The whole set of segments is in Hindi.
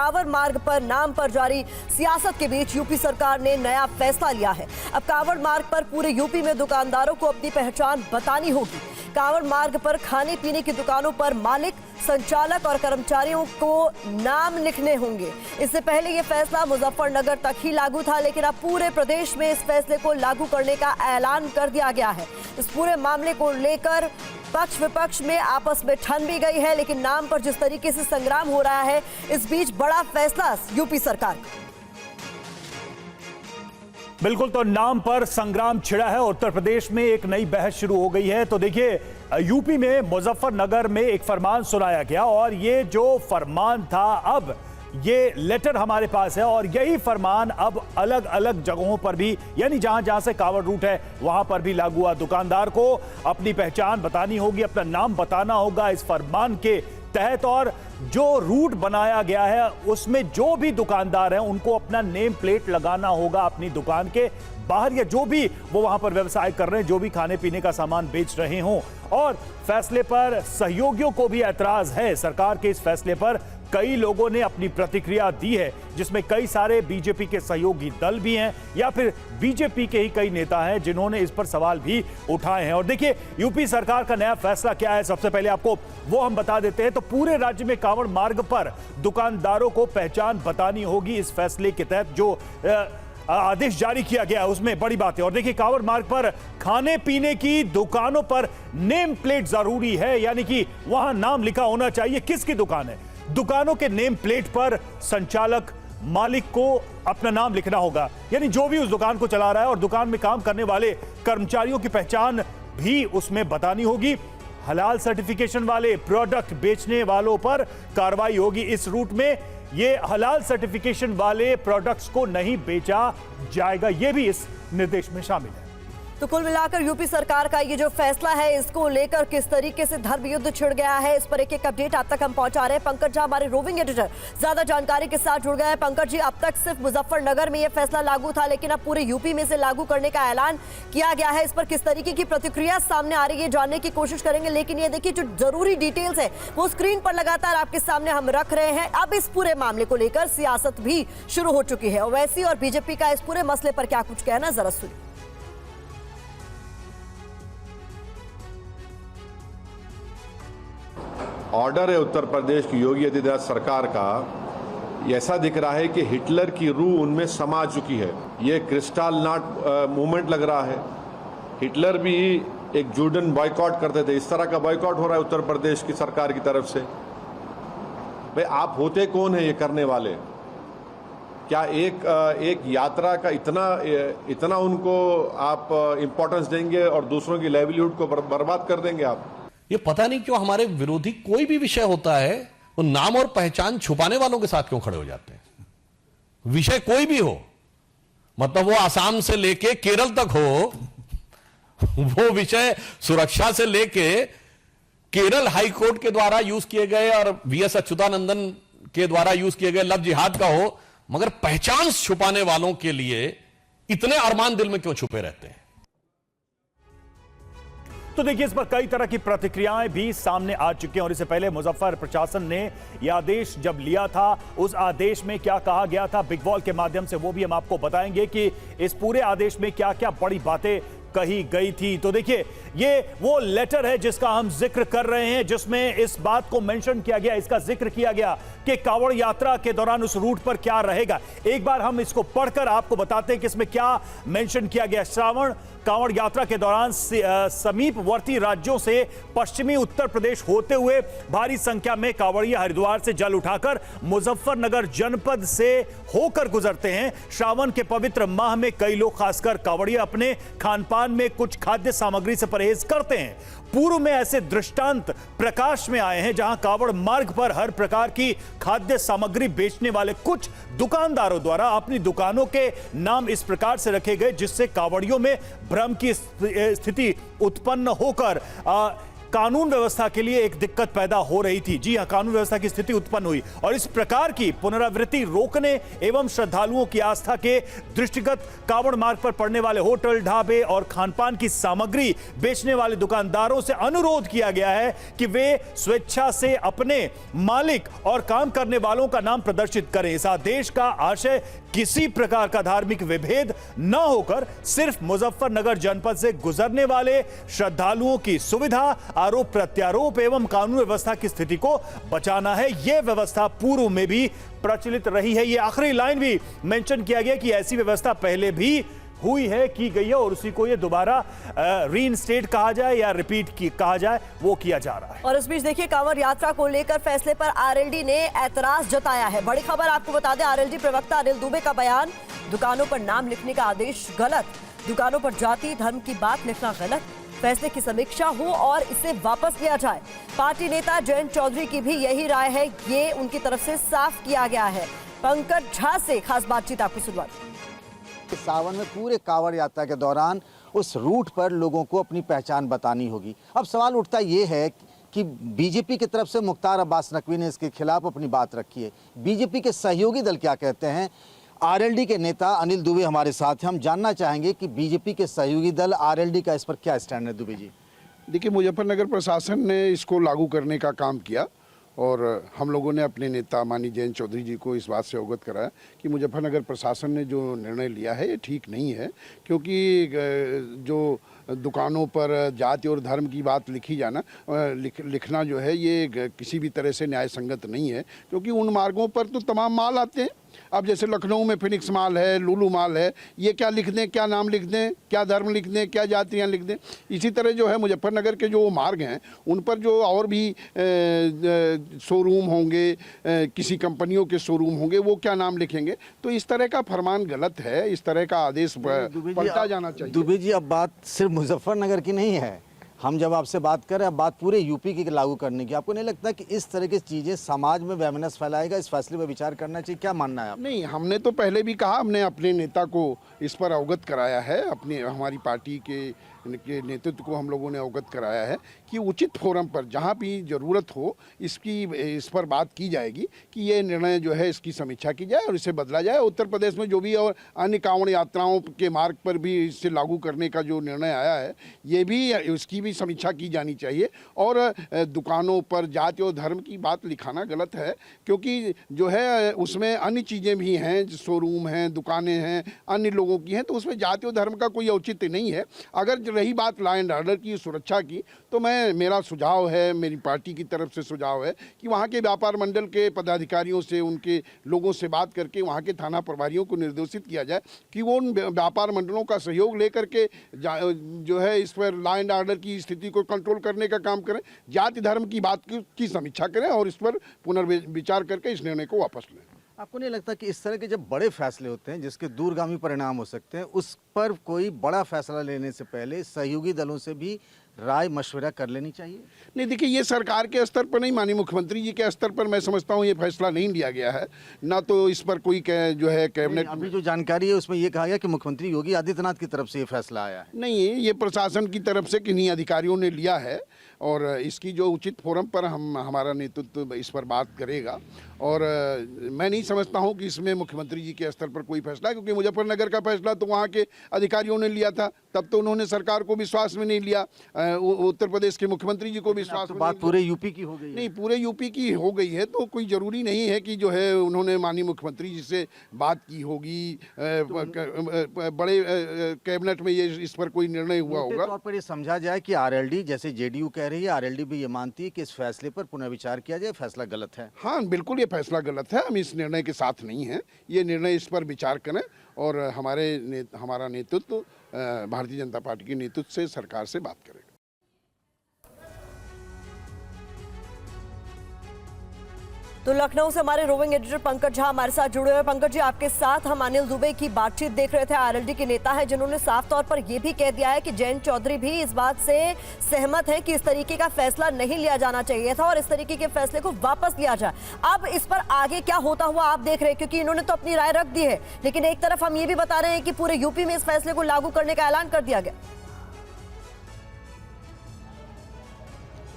कांवड़ मार्ग पर नाम पर जारी सियासत के बीच यूपी सरकार ने नया फैसला लिया है। अब कांवड़ मार्ग पर पूरे यूपी में दुकानदारों को अपनी पहचान बतानी होगी। कांवड़ मार्ग पर खाने पीने की दुकानों पर मालिक, संचालक और कर्मचारियों को नाम लिखने होंगे। इससे पहले यह फैसला मुजफ्फरनगर तक ही लागू था, लेकिन अब पूरे प्रदेश में इस फैसले को लागू करने का ऐलान कर दिया गया है। इस पूरे मामले को लेकर पक्ष विपक्ष में आपस में ठन भी गई है, लेकिन नाम पर जिस तरीके से संग्राम हो रहा है, इस बीच बड़ा फैसला यूपी सरकार का। बिल्कुल, तो नाम पर संग्राम छिड़ा है। उत्तर प्रदेश में एक नई बहस शुरू हो गई है। तो देखिए, यूपी में मुजफ्फरनगर में एक फरमान सुनाया गया और ये जो फरमान था, अब ये लेटर हमारे पास है और यही फरमान अब अलग अलग जगहों पर भी, यानी जहां जहां से कांवड़ रूट है वहां पर भी लागू हुआ। दुकानदार को अपनी पहचान बतानी होगी, अपना नाम बताना होगा इस फरमान के तहत। और जो रूट बनाया गया है उसमें जो भी दुकानदार हैं उनको अपना नेम प्लेट लगाना होगा अपनी दुकान के बाहर, या जो भी वो वहां पर व्यवसाय कर रहे हैं, जो भी खाने पीने का सामान बेच रहे हों। और फैसले पर सहयोगियों को भी ऐतराज है। सरकार के इस फैसले पर कई लोगों ने अपनी प्रतिक्रिया दी है, जिसमें कई सारे बीजेपी के सहयोगी दल भी हैं या फिर बीजेपी के ही कई नेता हैं जिन्होंने इस पर सवाल भी उठाए हैं। और देखिए, यूपी सरकार का नया फैसला क्या है, सबसे पहले आपको वो हम बता देते हैं। तो पूरे राज्य में कांवड़ मार्ग पर दुकानदारों को पहचान बतानी होगी। इस फैसले के तहत जो आदेश जारी किया गया उसमें बड़ी बात है। और देखिए, कांवड़ मार्ग पर खाने पीने की दुकानों पर नेम प्लेट जरूरी है, यानी कि वहां नाम लिखा होना चाहिए किसकी दुकान है। दुकानों के नेम प्लेट पर संचालक, मालिक को अपना नाम लिखना होगा, यानी जो भी उस दुकान को चला रहा है, और दुकान में काम करने वाले कर्मचारियों की पहचान भी उसमें बतानी होगी। हलाल सर्टिफिकेशन वाले प्रोडक्ट बेचने वालों पर कार्रवाई होगी। इस रूट में ये हलाल सर्टिफिकेशन वाले प्रोडक्ट्स को नहीं बेचा जाएगा, ये भी इस निर्देश में शामिल है। तो कुल मिलाकर यूपी सरकार का ये जो फैसला है, इसको लेकर किस तरीके से धर्म युद्ध छिड़ गया है, इस पर एक अपडेट आप तक हम पहुंचा रहे हैं। पंकज झा हमारे रोविंग एडिटर ज्यादा जानकारी के साथ जुड़ गए हैं। पंकज जी, अब तक सिर्फ मुजफ्फरनगर में ये फैसला लागू था, लेकिन अब पूरे यूपी में से लागू करने का ऐलान किया गया है। इस पर किस तरीके की प्रतिक्रिया सामने आ रही है, जानने की कोशिश करेंगे। लेकिन ये देखिए, जो जरूरी डिटेल्स है वो स्क्रीन पर लगातार आपके सामने हम रख रहे हैं। अब इस पूरे मामले को लेकर सियासत भी शुरू हो चुकी है। ओवैसी और बीजेपी का इस पूरे मसले पर क्या कुछ कहना, जरा सुनिए। ऑर्डर है उत्तर प्रदेश की योगी आदित्यनाथ सरकार का, ऐसा दिख रहा है कि हिटलर की रूह उनमें समा चुकी है। ये क्रिस्टल नॉट मूवमेंट लग रहा है। हिटलर भी एक जूडन बॉयकॉट करते थे, इस तरह का बॉयकॉट हो रहा है उत्तर प्रदेश की सरकार की तरफ से। भाई, आप होते कौन है ये करने वाले? क्या एक यात्रा का इतना उनको आप इम्पोर्टेंस देंगे और दूसरों की लाइवलीहुड को बर्बाद कर देंगे आप? ये पता नहीं क्यों हमारे विरोधी कोई भी विषय होता है वो नाम और पहचान छुपाने वालों के साथ क्यों खड़े हो जाते हैं। विषय कोई भी हो, मतलब वो आसाम से लेके केरल तक हो, वो विषय सुरक्षा से लेके केरल हाईकोर्ट के द्वारा यूज किए गए और वीएस अच्युतानंदन के द्वारा यूज किए गए लव जिहाद का हो, मगर पहचान छुपाने वालों के लिए इतने अरमान दिल में क्यों छुपे रहते हैं। तो देखिए, इस पर कई तरह की प्रतिक्रियाएं भी सामने आ चुकी हैं। और इससे पहले मुजफ्फर प्रशासन ने यह आदेश जब लिया था, उस आदेश में क्या कहा गया था बिग वॉल के माध्यम से, वो भी हम आपको बताएंगे कि इस पूरे आदेश में क्या क्या बड़ी बातें कही गई थी। तो देखिए, ये वो लेटर है जिसका हम जिक्र कर रहे हैं, जिसमें इस बात को मेंशन किया गया, इसका जिक्र किया गया कि कांवड़ यात्रा के दौरान उस रूट पर क्या रहेगा। एक बार हम इसको पढ़कर आपको बताते हैं कि इसमें क्या मेंशन किया गया। श्रावण कांवड़ यात्रा के दौरान समीपवर्ती राज्यों से पश्चिमी उत्तर प्रदेश होते हुए भारी संख्या में कांवड़िया हरिद्वार से जल उठाकर मुजफ्फरनगर जनपद से होकर गुजरते हैं। श्रावण के पवित्र माह में कई लोग, खासकर कांवड़िया, अपने खान पान में कुछ खाद्य सामग्री से परहेज करते हैं। पूर्व में ऐसे दृष्टांत प्रकाश में आए हैं जहां कांवड़ मार्ग पर हर प्रकार की खाद्य सामग्री बेचने वाले कुछ दुकानदारों द्वारा अपनी दुकानों के नाम इस प्रकार से रखे गए जिससे कांवड़ियों में भ्रम की स्थिति उत्पन्न होकर कानून व्यवस्था के लिए एक दिक्कत पैदा हो रही थी। जी हां, कानून व्यवस्था की स्थिति उत्पन्न हुई और इस प्रकार की पुनरावृत्ति रोकने एवं श्रद्धालुओं की आस्था के दृष्टिगत कांवड़ मार्ग पर पड़ने वाले होटल, ढाबे और खानपान की सामग्री बेचने वाले दुकानदारों से अनुरोध किया गया है कि वे स्वेच्छा से अपने मालिक और काम करने वालों का नाम प्रदर्शित करें। इस आदेश का आशय किसी प्रकार का धार्मिक विभेद न होकर सिर्फ मुजफ्फरनगर जनपद से गुजरने वाले श्रद्धालुओं की सुविधा, आरोप प्रत्यारोप एवं कानून व्यवस्था की स्थिति को बचाना है। यह व्यवस्था पूर्व में भी प्रचलित रही है। यह आखिरी लाइन भी मेंशन किया गया कि ऐसी व्यवस्था पहले भी हुई है, की गई है और उसी को ये दोबारा रीइंस्टेट कहा जाए या रिपीट कहा जाए, वो किया जा रहा है। और इस बीच देखिए, कांवड़ यात्रा को लेकर फैसले पर आरएलडी ने ऐतराज जताया है। बड़ी खबर आपको बता दें, आरएलडी प्रवक्ता अनिल दुबे का बयान, दुकानों पर नाम लिखने का आदेश गलत, दुकानों पर जाति धर्म की बात लिखना गलत, फैसले की समीक्षा हो और इसे वापस लिया जाए। पार्टी नेता जयंत चौधरी की भी यही राय है, ये उनकी तरफ से साफ किया गया है। पंकज झा से खास बातचीत आपको सुनवाई। सावन में पूरे कांवड़ यात्रा के दौरान उस रूट पर लोगों को अपनी पहचान बतानी होगी। अब सवाल उठता ये है कि बीजेपी की तरफ से मुख्तार अब्बास नकवी ने इसके खिलाफ अपनी बात रखी है। बीजेपी के सहयोगी दल क्या कहते हैं? आरएलडी के नेता अनिल दुबे हमारे साथ हैं। हम जानना चाहेंगे कि बीजेपी के सहयोगी दल आरएलडी का इस पर क्या स्टैंड है। दुबे जी, देखिए, मुजफ्फरनगर प्रशासन ने इसको लागू करने का काम किया और हम लोगों ने अपने नेता माननीय जयंत चौधरी जी को इस बात से अवगत कराया कि मुजफ्फरनगर प्रशासन ने जो निर्णय लिया है ये ठीक नहीं है, क्योंकि जो दुकानों पर जाति और धर्म की बात लिखी जाना लिखना जो है ये किसी भी तरह से न्याय संगत नहीं है, क्योंकि उन मार्गों पर तो तमाम माल आते हैं। अब जैसे लखनऊ में फिनिक्स माल है, लुलू माल है, ये क्या लिख दें, क्या नाम लिख दें, क्या धर्म लिख दें, क्या जातियाँ लिख दें। इसी तरह जो है मुजफ्फरनगर के जो मार्ग हैं उन पर जो और भी शोरूम होंगे, किसी कंपनियों के शोरूम होंगे, वो क्या नाम लिखेंगे। तो इस तरह का फरमान गलत है, इस तरह का आदेश पलटा जाना चाहिए। दुबे जी, अब बात सिर्फ मुजफ्फरनगर की नहीं है, हम जब आपसे बात कर रहे हैं, बात पूरे यूपी की लागू करने की। आपको नहीं लगता कि इस तरह की चीज़ें समाज में वैमनस फैलाएगा? इस फैसले पर विचार करना चाहिए, क्या मानना है आप? नहीं, हमने तो पहले भी कहा, हमने अपने नेता को इस पर अवगत कराया है, अपने हमारी पार्टी के नेतृत्व को हम लोगों ने अवगत कराया है कि उचित फोरम पर जहां भी ज़रूरत हो इस पर बात की जाएगी कि ये निर्णय जो है इसकी समीक्षा की जाए और इसे बदला जाए। उत्तर प्रदेश में जो भी और अन्य कांवड़ यात्राओं के मार्ग पर भी इसे लागू करने का जो निर्णय आया है, ये भी उसकी भी समीक्षा की जानी चाहिए। और दुकानों पर जाति और धर्म की बात लिखाना गलत है, क्योंकि जो है उसमें अन्य चीज़ें भी हैं, शोरूम हैं, दुकानें हैं, अन्य लोगों की हैं, तो उसमें जाति और धर्म का कोई औचित्य नहीं है। अगर रही बात लॉ एंड ऑर्डर की, सुरक्षा की, तो मेरा सुझाव है, मेरी पार्टी की तरफ से सुझाव है कि वहाँ के व्यापार मंडल के पदाधिकारियों से, उनके लोगों से बात करके वहाँ के थाना प्रभारियों को निर्देशित किया जाए कि वो उन व्यापार मंडलों का सहयोग लेकर के जो है इस पर लॉ एंड ऑर्डर की स्थिति को कंट्रोल करने का काम करें, जाति धर्म की बात की समीक्षा करें और इस पर पुनर्विचार करके इस निर्णय को वापस लें। आपको नहीं लगता कि इस तरह के जब बड़े फैसले होते हैं जिसके दूरगामी परिणाम हो सकते हैं, उस पर कोई बड़ा फैसला लेने से पहले सहयोगी दलों से भी राय मशवरा कर लेनी चाहिए? नहीं, देखिए, ये सरकार के स्तर पर नहीं, माननीय मुख्यमंत्री जी के स्तर पर मैं समझता हूँ ये फैसला नहीं लिया गया है, ना तो इस पर कोई जो है कैबिनेट। अभी जो जानकारी है उसमें ये कहा गया कि मुख्यमंत्री योगी आदित्यनाथ की तरफ से ये फैसला आया है। नहीं, ये प्रशासन की तरफ से किन्हीं अधिकारियों ने लिया है और इसकी जो उचित फोरम पर हमारा नेतृत्व इस पर बात करेगा। और मैं नहीं समझता हूं कि इसमें मुख्यमंत्री जी के स्तर पर कोई फैसला है, क्योंकि मुजफ्फरनगर का फैसला तो वहां के अधिकारियों ने लिया था, तब तो उन्होंने सरकार को विश्वास में नहीं लिया, उत्तर प्रदेश के मुख्यमंत्री जी को विश्वास में। बात पूरे यूपी की हो गई? नहीं, पूरे यूपी की हो गई है, तो कोई जरूरी नहीं है कि जो है उन्होंने माननीय मुख्यमंत्री जी से बात की होगी, बड़े कैबिनेट में ये इस पर कोई निर्णय हुआ होगा। तौर पर ये समझा जाए कि आरएलडी, जैसे जेडीयू कह रही है, आरएलडी भी ये मानती है कि इस फैसले पर पुनर्विचार किया जाए, फैसला गलत है। हाँ, बिल्कुल, ये फैसला गलत है, हम इस निर्णय के साथ नहीं हैं। ये निर्णय इस पर विचार करें और हमारा नेतृत्व भारतीय जनता पार्टी के नेतृत्व से सरकार से बात करेगा। तो लखनऊ से हमारे रोविंग एडिटर पंकज झा हमारे साथ जुड़े हुए। पंकज जी, आपके साथ हम अनिल दुबे की बातचीत देख रहे थे। आरएलडी के नेता है जिन्होंने साफ तौर पर यह भी कह दिया है कि जयंत चौधरी भी इस बात से सहमत है कि इस तरीके का फैसला नहीं लिया जाना चाहिए था और इस तरीके के फैसले को वापस लिया जाए। अब इस पर आगे क्या होता हुआ आप देख रहे हैं, क्योंकि इन्होंने तो अपनी राय रख दी है, लेकिन एक तरफ हम ये भी बता रहे हैं कि पूरे यूपी में इस फैसले को लागू करने का ऐलान कर दिया गया।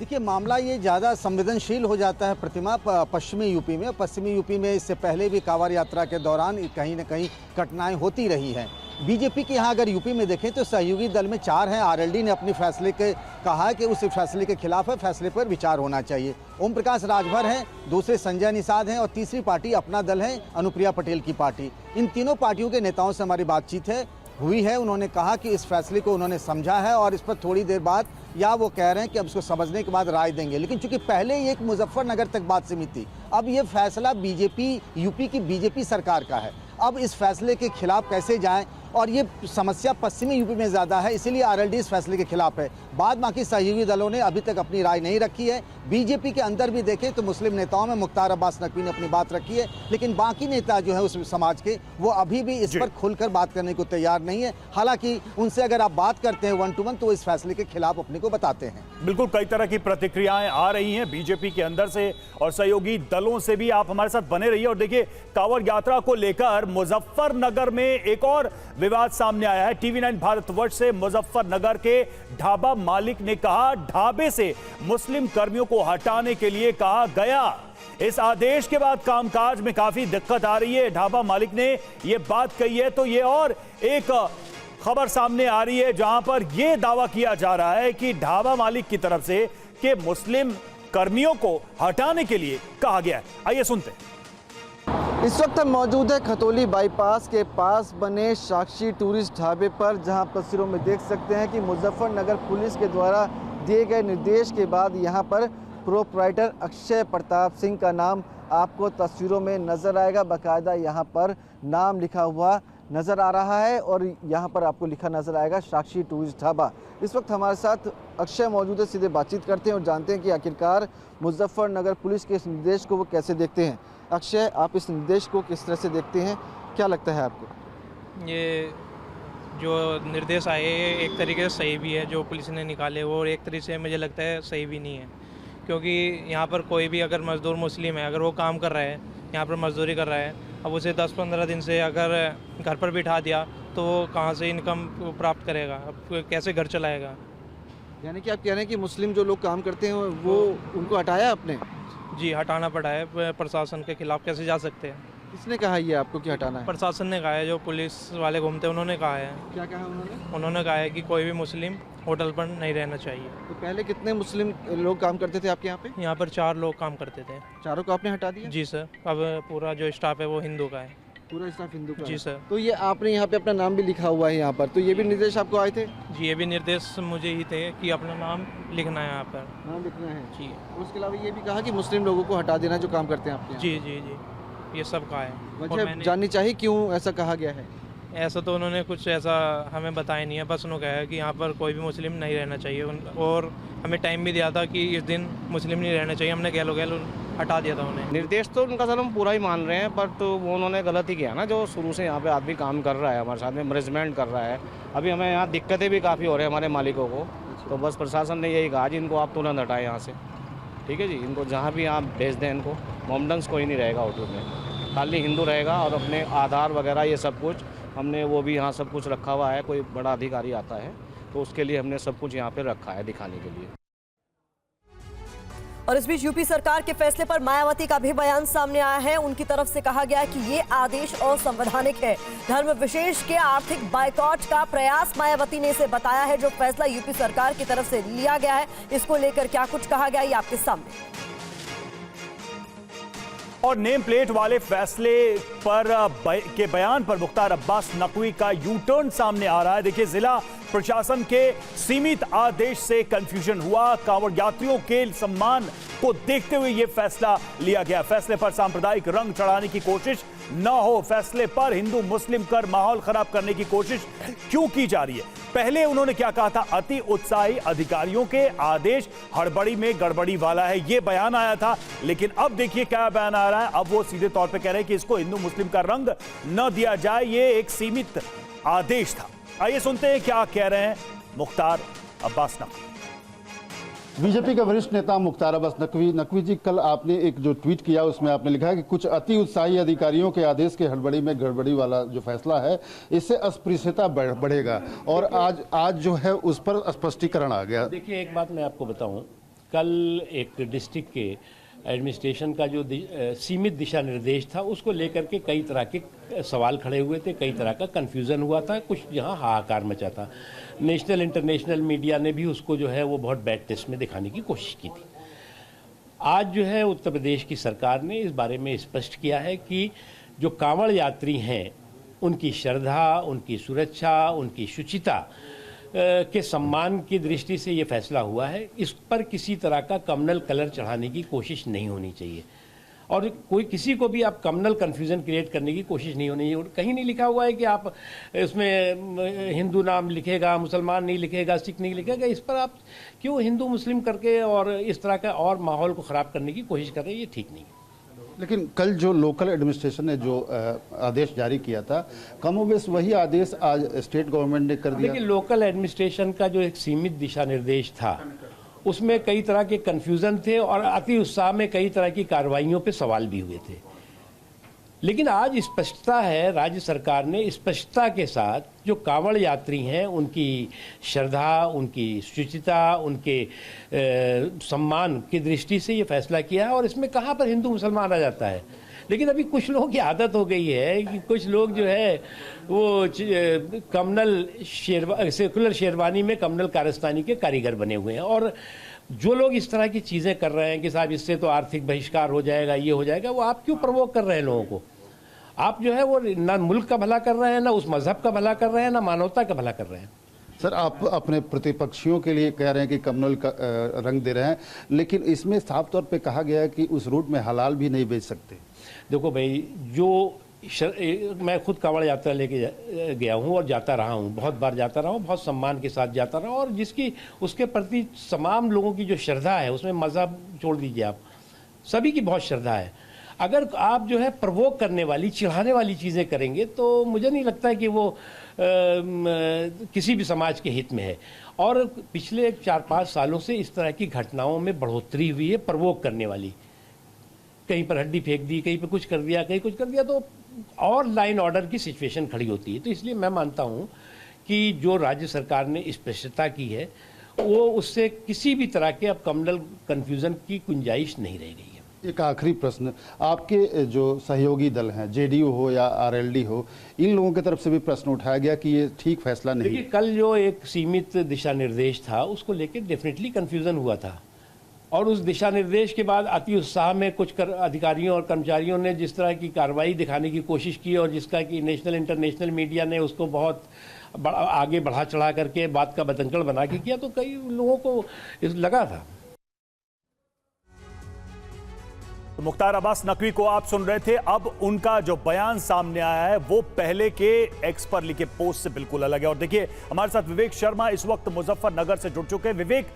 देखिए, मामला ये ज़्यादा संवेदनशील हो जाता है प्रतिमा पश्चिमी यूपी में। पश्चिमी यूपी में इससे पहले भी कांवड़ यात्रा के दौरान कहीं न कहीं घटनाएं होती रही हैं। बीजेपी के यहाँ अगर यूपी में देखें तो सहयोगी दल में 4 हैं। आरएलडी ने अपने फैसले के कहा है कि उस फैसले के खिलाफ है, फैसले पर विचार होना चाहिए। ओम प्रकाश राजभर हैं, दूसरे संजय निषाद हैं और तीसरी पार्टी अपना दल है, अनुप्रिया पटेल की पार्टी। इन तीनों पार्टियों के नेताओं से हमारी बातचीत हुई है। उन्होंने कहा कि इस फैसले को उन्होंने समझा है और इस पर थोड़ी देर बाद या वो कह रहे हैं कि अब इसको समझने के बाद राय देंगे। लेकिन चूंकि पहले ये एक मुजफ्फरनगर तक बात सीमित थी, अब ये फैसला यूपी की बीजेपी सरकार का है। अब इस फैसले के खिलाफ कैसे जाएं, और ये समस्या पश्चिमी यूपी में ज़्यादा है, इसीलिए आरएलडी इस फैसले के खिलाफ है। बाद बाकी सहयोगी दलों ने अभी तक अपनी राय नहीं रखी है। बीजेपी के अंदर भी देखें तो मुस्लिम नेताओं में मुख्तार अब्बास नकवी ने अपनी बात रखी है, लेकिन बाकी नेता जो है उस समाज के, वो अभी भी इस पर खुलकर बात करने को तैयार नहीं है। हालांकि उनसे अगर आप बात करते हैं 1 to 1 तो इस फैसले के खिलाफ अपने को बताते हैं। बिल्कुल, कई तरह की प्रतिक्रियाएं आ रही हैं बीजेपी के अंदर से और सहयोगी दलों से भी। आप हमारे साथ बने रहिए। और देखिए, कांवड़ यात्रा को लेकर मुजफ्फरनगर में एक और विवाद सामने आया है। टीवी 9 भारतवर्ष से मुजफ्फरनगर के ढाबा मालिक ने कहा, ढाबे से मुस्लिम कर्मियों को हटाने के लिए कहा गया। इस आदेश के बाद कामकाज में काफी दिक्कत आ रही है। ढाबा मालिक ने यह बात कही है, तो ये और एक खबर सामने आ रही है जहां पर यह दावा किया जा रहा है कि ढाबा मालिक की तरफ से कि मुस्लिम कर्मियों को हटाने के लिए कहा गया है। आइए सुनते हैं। इस वक्त हम मौजूद है खतौली बाईपास के पास बने साक्षी टूरिस्ट ढाबे पर, जहां तस्वीरों में देख सकते हैं कि मुजफ्फरनगर पुलिस के द्वारा दिए गए निर्देश के बाद यहां पर प्रोप्राइटर अक्षय प्रताप सिंह का नाम आपको तस्वीरों में नज़र आएगा। बाकायदा यहां पर नाम लिखा हुआ नज़र आ रहा है और यहाँ पर आपको लिखा नज़र आएगा साक्षी टूरिस्ट ढाबा। इस वक्त हमारे साथ अक्षय मौजूद है, सीधे बातचीत करते हैं और जानते हैं कि आखिरकार मुजफ्फरनगर पुलिस के इस निर्देश को वो कैसे देखते हैं। अक्षय, आप इस निर्देश को किस तरह से देखते हैं, क्या लगता है आपको? ये जो निर्देश आए एक तरीके से सही भी है जो पुलिस ने निकाले, वो एक तरीके से मुझे लगता है सही भी नहीं है, क्योंकि यहाँ पर कोई भी अगर मज़दूर मुस्लिम है, अगर वो काम कर रहा है, यहाँ पर मजदूरी कर रहा है, अब उसे 10-15 दिन से अगर घर पर बिठा दिया तो वो कहाँ से इनकम प्राप्त करेगा, अब कैसे घर चलाएगा? यानी कि आप कह रहे हैं कि मुस्लिम जो लोग काम करते हैं वो उनको हटाया आपने? जी, हटाना पड़ा है। प्रशासन के खिलाफ कैसे जा सकते हैं? किसने कहा ये आपको कि हटाना है? प्रशासन ने कहा है, जो पुलिस वाले घूमते हैं उन्होंने कहा है। क्या कहा उन्होंने? उन्होंने कहा है कि कोई भी मुस्लिम होटल पर नहीं रहना चाहिए। तो पहले कितने मुस्लिम लोग काम करते थे आपके यहाँ पे? यहाँ पर 4 लोग काम करते थे। चारों को आपने हटा दिया? जी सर, अब पूरा जो स्टाफ है वो हिंदू का है। पूरा स्टाफ हिंदू का? जी सर। तो ये आपने यहाँ पे अपना नाम भी लिखा हुआ है यहाँ पर, तो ये भी निर्देश आपको आए थे? जी, ये भी निर्देश मुझे ही थे कि अपना नाम लिखना है यहाँ पर। नाम लिखना है जी। उसके अलावा ये भी कहा कि मुस्लिम लोगों को हटा देना जो काम करते हैं आपके? जी जी जी, ये सब कहा है। वजह जाननी चाहिए क्यों ऐसा कहा गया है? ऐसा तो उन्होंने कुछ ऐसा हमें बताया नहीं है, बस उन्होंने कहा है कि यहाँ पर कोई भी मुस्लिम नहीं रहना चाहिए, और हमें टाइम भी दिया था कि इस दिन मुस्लिम नहीं रहना चाहिए। हमने गैलो हटा दिया था उन्हें। निर्देश तो उनका सर हम पूरा ही मान रहे हैं, पर तो वो उन्होंने गलत ही किया ना, जो शुरू से यहाँ पे आदमी काम कर रहा है हमारे साथ में, मैनेजमेंट कर रहा है। अभी हमें यहाँ दिक्कतें भी काफ़ी हो रही है हमारे मालिकों को, तो बस प्रशासन ने यही कहा जी इनको आप तुरंत हटाएं यहाँ से, ठीक है जी। इनको जहाँ भी आप भेज दें, इनको मोमडन्स कोई नहीं रहेगा होटल में, खाली हिंदू रहेगा, और अपने आधार वगैरह ये सब कुछ हमने वो भी यहाँ सब कुछ रखा हुआ है। कोई बड़ा अधिकारी आता है तो उसके लिए हमने सब कुछ यहाँ पे रखा है दिखाने के लिए। और इस बीच यूपी सरकार के फैसले पर मायावती का भी बयान सामने आया है। उनकी तरफ से कहा गया कि ये आदेश असंवैधानिक है। धर्म विशेष के आर्थिक बायकॉट का प्रयास मायावती ने इसे बताया है। जो फैसला यूपी सरकार की तरफ से लिया गया है, इसको लेकर क्या कुछ कहा गया, ये आपके सामने। और नेम प्लेट वाले फैसले पर के बयान पर मुख्तार अब्बास नकवी का यू टर्न सामने आ रहा है। देखिए, जिला प्रशासन के सीमित आदेश से कंफ्यूजन हुआ। कांवड़ यात्रियों के सम्मान को देखते हुए यह फैसला लिया गया। फैसले पर सांप्रदायिक रंग चढ़ाने की कोशिश न हो, फैसले पर हिंदू मुस्लिम कर माहौल खराब करने की कोशिश क्यों की जा रही है? पहले उन्होंने क्या कहा था? अति उत्साही अधिकारियों के आदेश हड़बड़ी में गड़बड़ी वाला है, यह बयान आया था। लेकिन अब देखिए क्या बयान आ रहा है। अब वो सीधे तौर पे कह रहे हैं कि इसको हिंदू मुस्लिम का रंग न दिया जाए, ये एक सीमित आदेश था। आइए सुनते हैं क्या कह रहे हैं मुख्तार अब्बास नकवी। बीजेपी के वरिष्ठ नेता मुख्तार अब्बास नकवी जी, कल आपने एक जो ट्वीट किया उसमें आपने लिखा है कि कुछ अति उत्साही अधिकारियों के आदेश के हड़बड़ी में गड़बड़ी वाला जो फैसला है, इससे अस्पृश्यता बढ़ेगा, और आज जो है उस पर स्पष्टीकरण आ गया। देखिए, एक बात मैं आपको बताऊं, कल एक डिस्ट्रिक्ट के एडमिनिस्ट्रेशन का जो सीमित दिशा निर्देश था उसको लेकर के कई तरह के सवाल खड़े हुए थे, कई तरह का कन्फ्यूज़न हुआ था, कुछ यहाँ हाहाकार मचा था। नेशनल इंटरनेशनल मीडिया ने भी उसको जो है वो बहुत बैड टेस्ट में दिखाने की कोशिश की थी। आज जो है उत्तर प्रदेश की सरकार ने इस बारे में स्पष्ट किया है कि जो कांवड़ यात्री हैं उनकी श्रद्धा, उनकी सुरक्षा, उनकी शुचिता के सम्मान की दृष्टि से ये फैसला हुआ है। इस पर किसी तरह का कम्युनल कलर चढ़ाने की कोशिश नहीं होनी चाहिए और कोई किसी को भी आप कम्युनल कन्फ्यूजन क्रिएट करने की कोशिश नहीं होनी चाहिए। कहीं नहीं लिखा हुआ है कि आप इसमें हिंदू नाम लिखेगा, मुसलमान नहीं लिखेगा, सिख नहीं लिखेगा। इस पर आप क्यों हिंदू मुस्लिम करके और इस तरह का और माहौल को ख़राब करने की कोशिश कर रहे हैं, ये ठीक नहीं है। लेकिन कल जो लोकल एडमिनिस्ट्रेशन ने जो आदेश जारी किया था, कमोबेश वही आदेश आज स्टेट गवर्नमेंट ने कर दिया। देखिए, लोकल एडमिनिस्ट्रेशन का जो एक सीमित दिशा निर्देश था उसमें कई तरह के कन्फ्यूज़न थे और अति उत्साह में कई तरह की कार्रवाइयों पे सवाल भी हुए थे। लेकिन आज स्पष्टता है, राज्य सरकार ने स्पष्टता के साथ जो कांवड़ यात्री हैं उनकी श्रद्धा, उनकी शुचिता, उनके सम्मान की दृष्टि से ये फैसला किया है। और इसमें कहाँ पर हिंदू मुसलमान आ जाता है। लेकिन अभी कुछ लोगों की आदत हो गई है कि कुछ लोग जो है वो कम्युनल सेकुलर शेरवानी में कम्युनल कारस्तानी के कारीगर बने हुए हैं। और जो लोग इस तरह की चीज़ें कर रहे हैं कि साहब इससे तो आर्थिक बहिष्कार हो जाएगा, ये हो जाएगा, वो आप क्यों प्रवोक कर रहे हैं लोगों को? आप जो है वो ना मुल्क का भला कर रहे हैं, ना उस मजहब का भला कर रहे हैं, ना मानवता का भला कर रहे हैं। सर, आप अपने प्रतिपक्षियों के लिए कह रहे हैं कि कम्युनल का रंग दे रहे हैं, लेकिन इसमें साफ तौर पे कहा गया है कि उस रूट में हलाल भी नहीं बेच सकते। देखो भाई, मैं खुद कांवड़ यात्रा लेके गया हूँ और जाता रहा हूँ, बहुत बार जाता रहा हूँ, बहुत सम्मान के साथ जाता रहा हूँ। और जिसकी उसके प्रति तमाम लोगों की जो श्रद्धा है, उसमें मजहब छोड़ दीजिए, आप सभी की बहुत श्रद्धा है। अगर आप जो है प्रवोक करने वाली, चिढ़ाने वाली चीज़ें करेंगे तो मुझे नहीं लगता है कि वो किसी भी समाज के हित में है। और पिछले 4-5 सालों से इस तरह की घटनाओं में बढ़ोतरी हुई है, प्रवोक करने वाली। कहीं पर हड्डी फेंक दी, कहीं पर कुछ कर दिया, कहीं कुछ कर दिया, तो और लाइन ऑर्डर की सिचुएशन खड़ी होती है। तो इसलिए मैं मानता हूँ कि जो राज्य सरकार ने स्पष्टता की है वो उससे किसी भी तरह के अब कम्युनल कन्फ्यूज़न की गुंजाइश नहीं रह गई है। एक आखिरी प्रश्न, आपके जो सहयोगी दल हैं, जेडीयू हो या आरएलडी हो, इन लोगों की तरफ से भी प्रश्न उठाया गया कि ये ठीक फैसला नहीं। देखिए, कल जो एक सीमित दिशा निर्देश था उसको लेकर डेफिनेटली कन्फ्यूज़न हुआ था और उस दिशा निर्देश के बाद अति उत्साह में कुछ अधिकारियों और कर्मचारियों ने जिस तरह की कार्रवाई दिखाने की कोशिश की और जिसका कि नेशनल इंटरनेशनल मीडिया ने उसको बहुत आगे बढ़ा चढ़ा करके बात का बतंगड़ बना के किया, तो कई लोगों को लगा था। तो मुख्तार अब्बास नकवी को आप सुन रहे थे। अब उनका जो बयान सामने आया है वो पहले के एक्स पर लिखे पोस्ट से बिल्कुल अलग है। और देखिए, हमारे साथ विवेक शर्मा इस वक्त मुजफ्फरनगर से जुड़ चुके हैं। विवेक,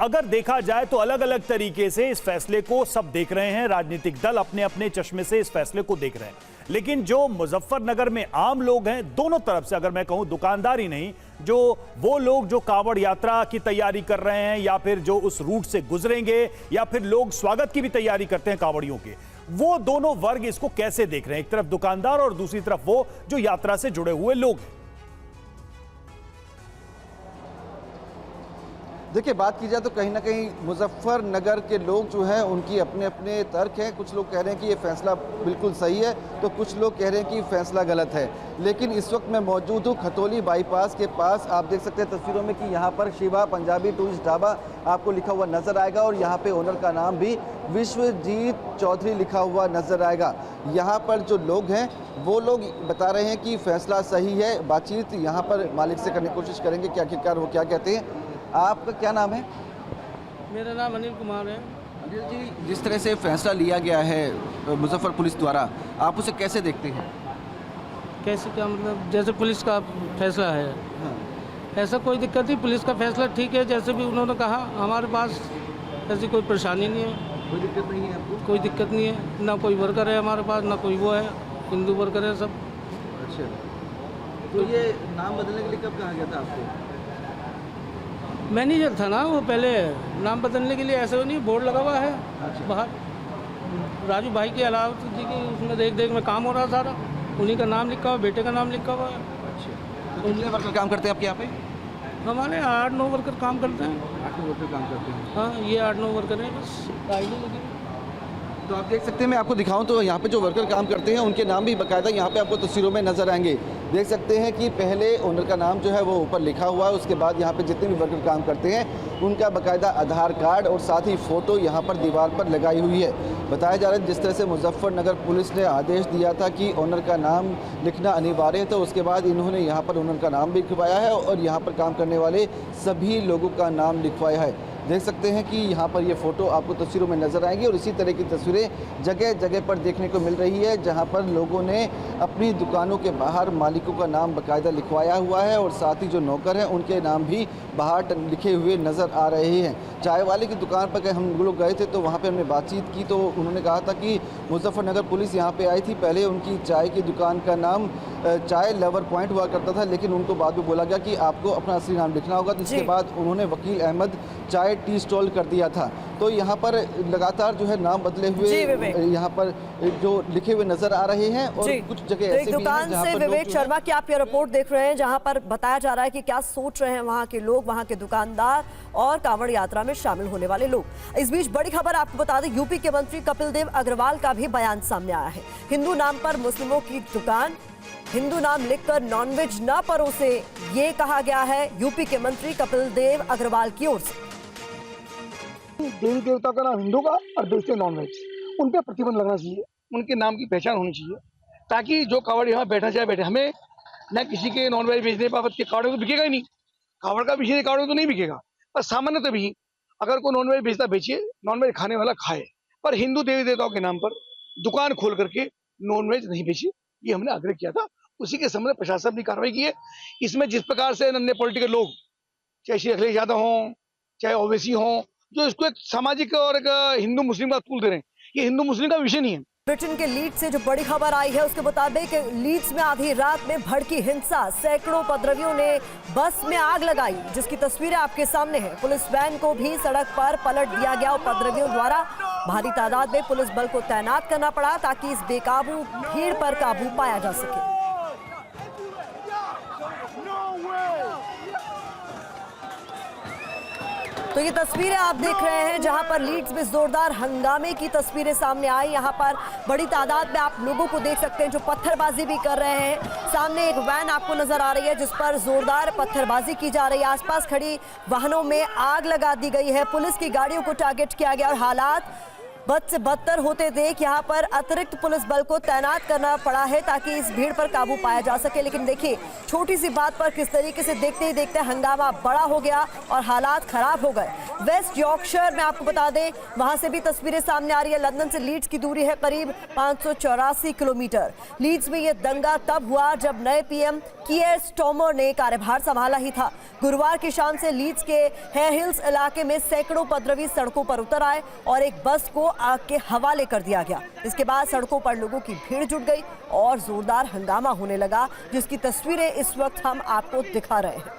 अगर देखा जाए तो अलग अलग तरीके से इस फैसले को सब देख रहे हैं, राजनीतिक दल अपने अपने चश्मे से इस फैसले को देख रहे हैं, लेकिन जो मुजफ्फरनगर में आम लोग हैं, दोनों तरफ से, अगर मैं कहूं दुकानदार ही नहीं, जो वो लोग जो कांवड़ यात्रा की तैयारी कर रहे हैं या फिर जो उस रूट से गुजरेंगे या फिर लोग स्वागत की भी तैयारी करते हैं कांवड़ियों के, वो दोनों वर्ग इसको कैसे देख रहे हैं? एक तरफ दुकानदार और दूसरी तरफ वो जो यात्रा से जुड़े हुए लोग हैं। देखिए, बात की जाए तो कहीं ना कहीं मुजफ्फरनगर के लोग जो हैं उनकी अपने अपने तर्क हैं। कुछ लोग कह रहे हैं कि ये फैसला बिल्कुल सही है, तो कुछ लोग कह रहे हैं कि फैसला गलत है। लेकिन इस वक्त मैं मौजूद हूँ खतौली बाईपास के पास। आप देख सकते हैं तस्वीरों में कि यहाँ पर शिवा पंजाबी टूरिस्ट ढाबा आपको लिखा हुआ नजर आएगा और यहाँ पे ओनर का नाम भी विश्वजीत चौधरी लिखा हुआ नजर आएगा। यहाँ पर जो लोग हैं वो लोग बता रहे हैं कि फैसला सही है। बातचीत यहाँ पर मालिक से करने की कोशिश करेंगे कि आखिरकार वो क्या कहते हैं। आपका क्या नाम है? मेरा नाम अनिल कुमार है। अनिल जी, जिस तरह से फैसला लिया गया है मुजफ्फर पुलिस द्वारा, आप उसे कैसे देखते हैं? कैसे, क्या मतलब? जैसे पुलिस का फैसला है, हाँ। ऐसा कोई दिक्कत नहीं, पुलिस का फैसला ठीक है। जैसे भी उन्होंने कहा, हमारे पास ऐसी कोई परेशानी नहीं है। कोई दिक्कत नहीं है आपको? कोई दिक्कत नहीं है, ना कोई वर्कर है हमारे पास, ना कोई वो है, हिंदू वर्कर है सब। अच्छा, तो ये नाम बदलने के लिए कब कहा गया था आपको? मैनेजर था ना वो, पहले नाम बदलने के लिए ऐसे नहीं, बोर्ड लगा हुआ है बाहर, राजू भाई के अलावा जी की, उसमें देख देख में काम हो रहा सारा, उन्हीं का नाम लिखा हुआ, बेटे का नाम लिखा हुआ है। अच्छा, तो कितने वर्कर काम करते हैं आपके यहाँ पे? हमारे 8-9 वर्कर काम करते हैं। 8 वर्कर काम करते हैं। हाँ, ये 8-9 वर्कर हैं, बस आईडी लगी। तो आप देख सकते हैं, मैं आपको दिखाऊं तो यहाँ पे जो वर्कर काम करते हैं उनके नाम भी बाकायदा यहाँ पे आपको तस्वीरों में नजर आएंगे। देख सकते हैं कि पहले ओनर का नाम जो है वो ऊपर लिखा हुआ है, उसके बाद यहाँ पे जितने भी वर्कर काम करते हैं उनका बाकायदा आधार कार्ड और साथ ही फ़ोटो यहाँ पर दीवार पर लगाई हुई है। बताया जा रहा है जिस तरह से मुजफ्फरनगर पुलिस ने आदेश दिया था कि ओनर का नाम लिखना अनिवार्य है, तो उसके बाद इन्होंने यहाँ पर ओनर का नाम भी लिखवाया है और यहाँ पर काम करने वाले सभी लोगों का नाम लिखवाया है। देख सकते हैं कि यहाँ पर ये फ़ोटो आपको तस्वीरों में नज़र आएंगी और इसी तरह की तस्वीरें जगह जगह पर देखने को मिल रही है, जहाँ पर लोगों ने अपनी दुकानों के बाहर मालिकों का नाम बाकायदा लिखवाया हुआ है और साथ ही जो नौकर हैं उनके नाम भी बाहर लिखे हुए नज़र आ रहे हैं। चाय वाले की दुकान पर हम लोग गए थे तो वहाँ पर हमने बातचीत की तो उन्होंने कहा था कि मुजफ्फरनगर पुलिस यहाँ पर आई थी, पहले उनकी चाय की दुकान का नाम चाय लवर पॉइंट हुआ करता था, लेकिन उनको बाद में बोला गया कि आपको अपना असली नाम लिखना होगा। तो इसके बाद उन्होंने वकील अहमद चाय टी स्टॉल कर दिया था। तो यहाँ पर लगातार जो है नाम बदले हुए यहाँ पर जो लिखे हुए नजर आ रहे हैं और कुछ जगह ऐसे भी हैं दुकान से विवेक शर्मा की आप ये रिपोर्ट देख रहे हैं, जहाँ पर बताया जा रहा है कि क्या सोच रहे हैं वहाँ के लोग, वहाँ के दुकानदार और कांवड़ यात्रा में शामिल होने वाले लोग। इस बीच बड़ी खबर आपको बता दें, यूपी के मंत्री कपिल देव अग्रवाल का भी बयान सामने आया है। हिंदू नाम पर मुस्लिमों की दुकान, हिंदू नाम लिखकर नॉनवेज न परोसे, ये कहा गया है यूपी के मंत्री कपिल देव अग्रवाल की ओर से। देवी देवता का नाम हिंदू का और बेचते नॉनवेज, उन पर प्रतिबंध लगना चाहिए, उनके नाम की पहचान होनी चाहिए ताकि जो कावड़ यहाँ बैठा चाहे बैठे। हमें न किसी के नॉनवेज बेचने बाबत के कावड़ तो बिकेगा ही नहीं, कावड़ का विषय कावड़ तो नहीं बिकेगा, पर सामान्य तो भी अगर कोई नॉनवेज बेचता बेचे, नॉनवेज खाने वाला खाए, पर हिंदू देवी देवताओं के नाम पर दुकान खोल करके नॉनवेज नहीं बेचे, ये हमने आग्रह किया था। उसी के संबंध में प्रशासन ने कार्रवाई की है। इसमें जिस प्रकार से अन्य पॉलिटिकल लोग, चाहे श्री अखिलेश यादव हों, चाहे ओवैसी हों, जो इसको एक सामाजिक और एक हिंदू मुस्लिम का तूल दे रहे हैं, ये हिंदू मुस्लिम का विषय नहीं है। ब्रिटेन के लीड्स से जो बड़ी खबर आई है उसके मुताबिक लीड्स में आधी रात में भड़की हिंसा, सैकड़ों उपद्रवियों ने बस में आग लगाई, जिसकी तस्वीरें आपके सामने हैं। पुलिस वैन को भी सड़क पर पलट दिया गया। उपद्रवियों द्वारा भारी तादाद में पुलिस बल को तैनात करना पड़ा ताकि इस बेकाबू भीड़ पर काबू पाया जा सके। तो ये तस्वीरें आप देख रहे हैं जहां पर लीड्स में जोरदार हंगामे की तस्वीरें सामने आई। यहां पर बड़ी तादाद में आप लोगों को देख सकते हैं जो पत्थरबाजी भी कर रहे हैं। सामने एक वैन आपको नजर आ रही है जिस पर जोरदार पत्थरबाजी की जा रही है। आसपास खड़ी वाहनों में आग लगा दी गई है। पुलिस की गाड़ियों को टारगेट किया गया और हालात बद से बदतर होते देख यहाँ पर अतिरिक्त पुलिस बल को तैनात करना पड़ा है ताकि इस भीड़ पर काबू पाया जा सके। लेकिन देखिए, छोटी सी बात पर किस तरीके से देखते ही देखते हंगामा बड़ा हो गया और हालात खराब हो गए। वेस्ट यॉर्कशायर में आपको बता दें, वहां से भी तस्वीरें सामने आ रही है। लंदन से लीड्स की दूरी है करीब 584 किलोमीटर। लीड्स में यह दंगा तब हुआ जब नए पीएम कीयर स्टार्मर ने कार्यभार संभाला ही था। गुरुवार की शाम से लीड्स के हेयर हिल्स इलाके में सैकड़ों उपद्रवी सड़कों पर उतर आए और एक बस को आग के हवाले कर दिया गया। इसके बाद सड़कों पर लोगों की भीड़ जुट गई और जोरदार हंगामा होने लगा, जिसकी तस्वीरें इस वक्त हम आपको दिखा रहे हैं।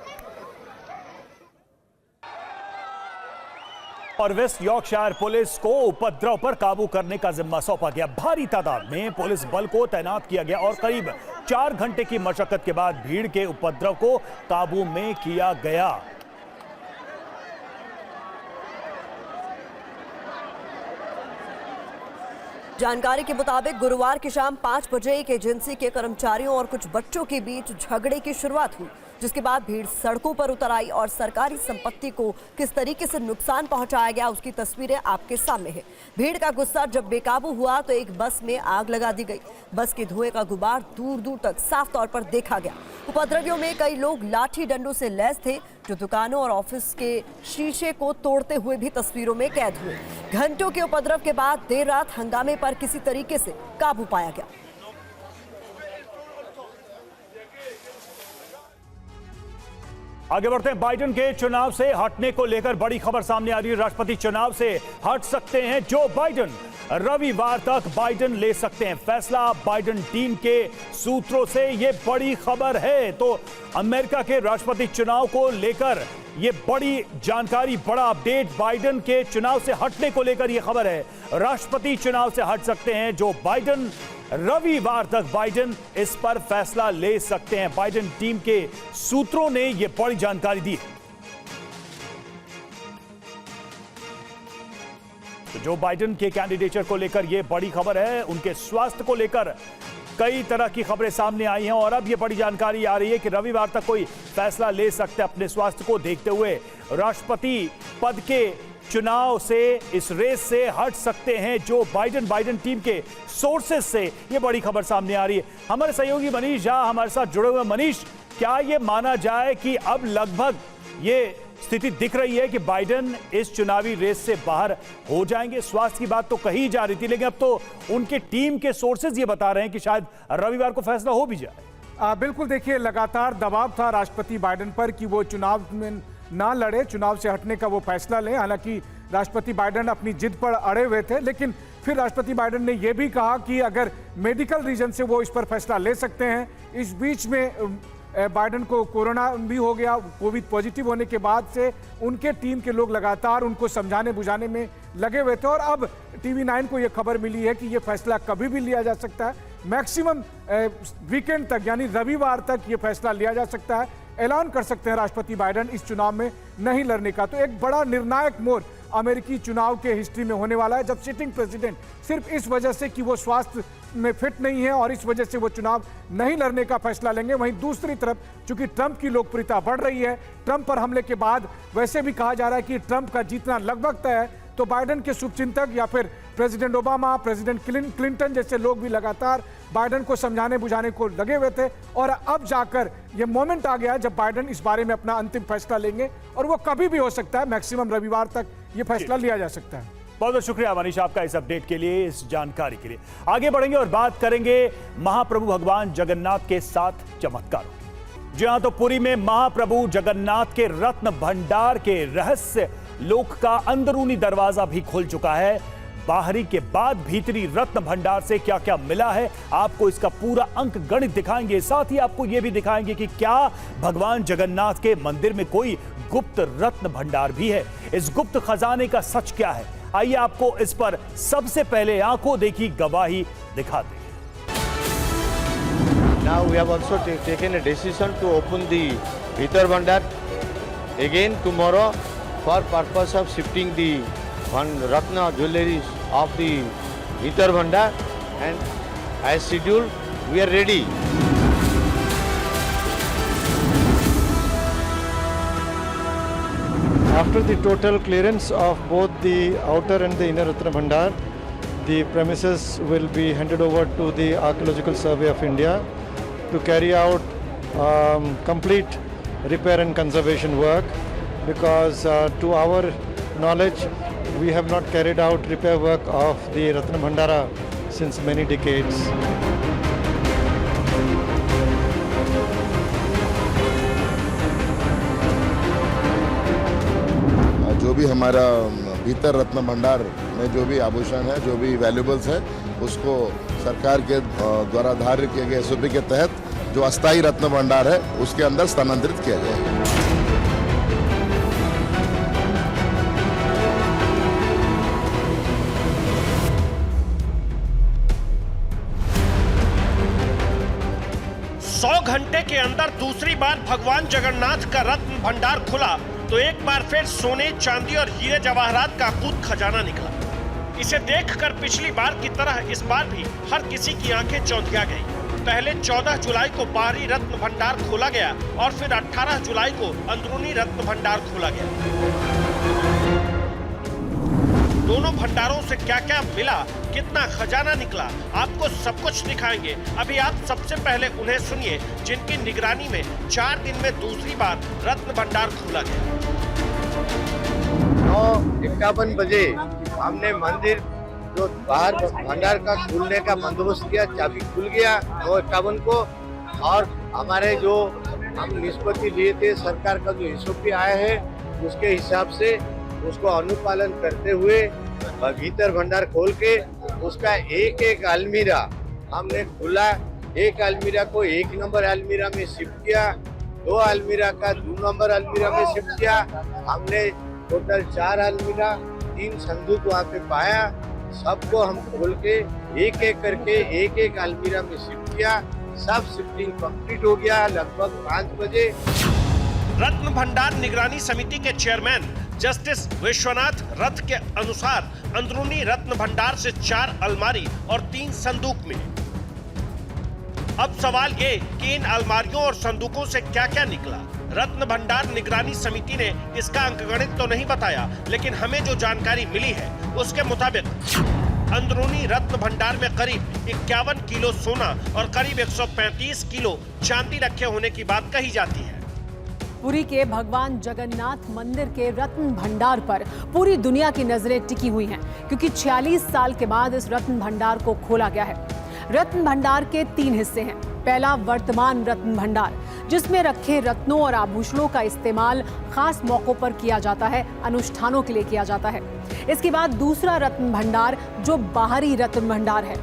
और वेस्ट यॉर्कशायर पुलिस को उपद्रव पर काबू करने का जिम्मा सौंपा गया। भारी तादाद में पुलिस बल को तैनात किया गया और करीब 4 घंटे की मशक्कत के बाद भीड़ के उपद्रव को काबू में किया गया। जानकारी के मुताबिक गुरुवार की शाम 5 बजे एक एजेंसी के कर्मचारियों और कुछ बच्चों के बीच झगड़े की शुरुआत हुई, जिसके बाद भीड़ सड़कों पर उतर आई और सरकारी संपत्ति को किस तरीके से नुकसान पहुंचाया गया उसकी तस्वीरें आपके सामने है। भीड़ का गुस्सा जब बेकाबू हुआ तो एक बस में आग लगा दी गई। बस के धुएं का गुबार दूर दूर तक साफ तौर पर देखा गया। उपद्रवियों में कई लोग लाठी डंडों से लैस थे जो दुकानों और ऑफिस के शीशे को तोड़ते हुए भी तस्वीरों में कैद हुए। घंटों के उपद्रव के बाद देर रात हंगामे पर किसी तरीके से काबू पाया गया। आगे बढ़ते हैं। बाइडेन के चुनाव से हटने को लेकर बड़ी खबर सामने आ रही है। राष्ट्रपति चुनाव से हट सकते हैं जो बाइडेन। रविवार तक बाइडेन ले सकते हैं फैसला। बाइडेन टीम के सूत्रों से यह बड़ी खबर है। तो अमेरिका के राष्ट्रपति चुनाव को लेकर यह बड़ी जानकारी, बड़ा अपडेट। बाइडेन के चुनाव से हटने को लेकर यह खबर है। राष्ट्रपति चुनाव से हट सकते हैं जो बाइडेन। रविवार तक बाइडेन इस पर फैसला ले सकते हैं। बाइडेन टीम के सूत्रों ने यह बड़ी जानकारी दी है। तो जो बाइडेन के कैंडिडेचर को लेकर यह बड़ी खबर है, उनके स्वास्थ्य को लेकर कई तरह की खबरें सामने आई हैं और अब यह बड़ी जानकारी आ रही है कि रविवार तक कोई फैसला ले सकते हैं अपने स्वास्थ्य को देखते हुए। राष्ट्रपति पद के चुनाव से, इस रेस से हट सकते हैं जो बाइडेन टीम के सोर्सेस से यह बड़ी खबर सामने आ रही है। हमारे सहयोगी मनीष झा हमारे साथ जुड़े हुए। मनीष, क्या यह माना जाए कि अब लगभग ये स्थिति दिख रही है कि बाइडेन इस चुनावी रेस से बाहर हो जाएंगे? स्वास्थ्य की बात तो कही जा रही थी, लेकिन अब तो उनके टीम के सोर्सेज ये बता रहे हैं कि शायद रविवार को फैसला हो भी जाए। बिल्कुल, देखिए, लगातार दबाव था राष्ट्रपति बाइडेन पर कि वो चुनाव में ना लड़े, चुनाव से हटने का वो फैसला लें। हालांकि राष्ट्रपति बाइडेन अपनी जिद पर अड़े हुए थे, लेकिन फिर राष्ट्रपति बाइडेन ने यह भी कहा कि अगर मेडिकल रीजन से वो इस पर फैसला ले सकते हैं। इस बीच में बाइडेन को कोरोना भी हो गया। कोविड पॉजिटिव होने के बाद से उनके टीम के लोग लगातार उनको समझाने बुझाने में लगे हुए थे और अब TV9 को यह खबर मिली है कि यह फैसला कभी भी लिया जा सकता है। मैक्सिमम वीकेंड तक, यानी रविवार तक यह फैसला लिया जा सकता है। ऐलान कर सकते हैं राष्ट्रपति बाइडेन इस चुनाव में नहीं लड़ने का। तो एक बड़ा निर्णायक मोड़ अमेरिकी चुनाव के हिस्ट्री में होने वाला है, जब सिटिंग प्रेसिडेंट सिर्फ इस वजह से कि वो स्वास्थ्य में फिट नहीं है और इस वजह से वो चुनाव नहीं लड़ने का फैसला लेंगे। वहीं दूसरी तरफ चूंकि ट्रंप की लोकप्रियता बढ़ रही है, ट्रंप पर हमले के बाद वैसे भी कहा जा रहा है कि ट्रंप का जीतना लगभग तय है, तो बाइडेन के शुभचिंतक या फिर प्रेसिडेंट ओबामा, प्रेसिडेंट क्लिंटन जैसे लोग भी लगातार बाइडेन को समझाने बुझाने को लगे हुए थे और अब जाकर यह मोमेंट आ गया जब बाइडेन इस बारे में अपना अंतिम फैसला लेंगे और वो कभी भी हो सकता है। मैक्सिमम रविवार तक ये फैसला लिया जा सकता है। बहुत बहुत शुक्रिया मनीष आपका इस अपडेट के लिए, इस जानकारी के लिए। आगे बढ़ेंगे और बात करेंगे महाप्रभु भगवान जगन्नाथ के 7 चमत्कारों। जी हां, तो पुरी में महाप्रभु जगन्नाथ के रत्न भंडार के रहस्य लोक का अंदरूनी दरवाजा भी खुल चुका है। बाहरी के बाद भीतरी रत्न भंडार से क्या क्या मिला है, आपको इसका पूरा अंक गणित दिखाएंगे। साथ ही आपको यह भी दिखाएंगे कि क्या भगवान जगन्नाथ के मंदिर में कोई गुप्त रत्न भंडार भी है। इस गुप्त खजाने का सच क्या है, आइए आपको इस पर सबसे पहले आंखों देखी गवाही दिखाते हैं। Now we have also taken a decision to open the Bhitar Bhandar again tomorrow for purpose of shifting the Ratna jewellery of the Bhitar Bhandar, and as scheduled we are ready. After the total clearance of both the outer and the inner Ratna Bhandar, the premises will be handed over to the Archaeological Survey of India to carry out complete repair and conservation work, because to our knowledge we have not carried out repair work of the Ratna Bhandara since many decades. जो भी हमारा भीतर रत्न भंडार में जो भी आभूषण है, जो भी वैल्यूबल्स है, उसको सरकार के द्वारा धार्य किए गए SOP के तहत जो अस्थायी रत्न भंडार है उसके अंदर स्थानांतरित किया जाएगा। घंटे के अंदर दूसरी बार भगवान जगन्नाथ का रत्न भंडार खुला तो एक बार फिर सोने, चांदी और हीरे जवाहरात का अकूत खजाना निकला। इसे देखकर पिछली बार की तरह इस बार भी हर किसी की आंखें चौंधिया गई। पहले 14 जुलाई को बाहरी रत्न भंडार खोला गया और फिर 18 जुलाई को अंदरूनी रत्न भंडार खोला गया। दोनों भंडारों से क्या क्या मिला, कितना खजाना निकला, आपको सब कुछ दिखाएंगे। अभी आप सबसे पहले उन्हें सुनिए जिनकी निगरानी में 4 दिन में दूसरी बार रत्न भंडार खोला गया। 9:51 बजे हमने मंदिर जो बाहर भंडार का खुलने का बंदोबस्त किया, चाबी खुल गया 9:51 को, और हमारे जो हम निष्पत्ति लिए थे, सरकार का जो SOP आया है उसके हिसाब से उसको अनुपालन करते हुए भीतर भंडार खोल के उसका एक एक अलमीरा हमने खुला। एक अलमीरा को 1 नंबर अलमीरा में शिफ्ट किया, 2 अलमीरा का 2 नंबर अलमीरा में शिफ्ट किया। हमने टोटल 4 अलमीरा, 3 संदूक वहाँ पे पाया। सबको हम खोल के एक एक करके एक एक अलमीरा में शिफ्ट किया। सब शिफ्टिंग कंप्लीट हो गया लगभग 5 बजे। रत्न भंडार निगरानी समिति के चेयरमैन जस्टिस विश्वनाथ रथ के अनुसार अंदरूनी रत्न भंडार से 4 अलमारी और 3 संदूक मिले। अब सवाल ये कि इन अलमारियों और संदूकों से क्या क्या निकला। रत्न भंडार निगरानी समिति ने इसका अंकगणित तो नहीं बताया, लेकिन हमें जो जानकारी मिली है उसके मुताबिक अंदरूनी रत्न भंडार में करीब 51 किलो सोना और करीब 135 किलो चांदी रखे होने की बात कही जाती है। पुरी के भगवान जगन्नाथ मंदिर के रत्न भंडार पर पूरी दुनिया की नजरें टिकी हुई हैं, क्योंकि 46 साल के बाद इस रत्न भंडार को खोला गया है। रत्न भंडार के 3 हिस्से हैं। पहला वर्तमान रत्न भंडार, जिसमें रखे रत्नों और आभूषणों का इस्तेमाल खास मौकों पर किया जाता है, अनुष्ठानों के लिए किया जाता है। इसके बाद दूसरा रत्न भंडार, जो बाहरी रत्न भंडार है।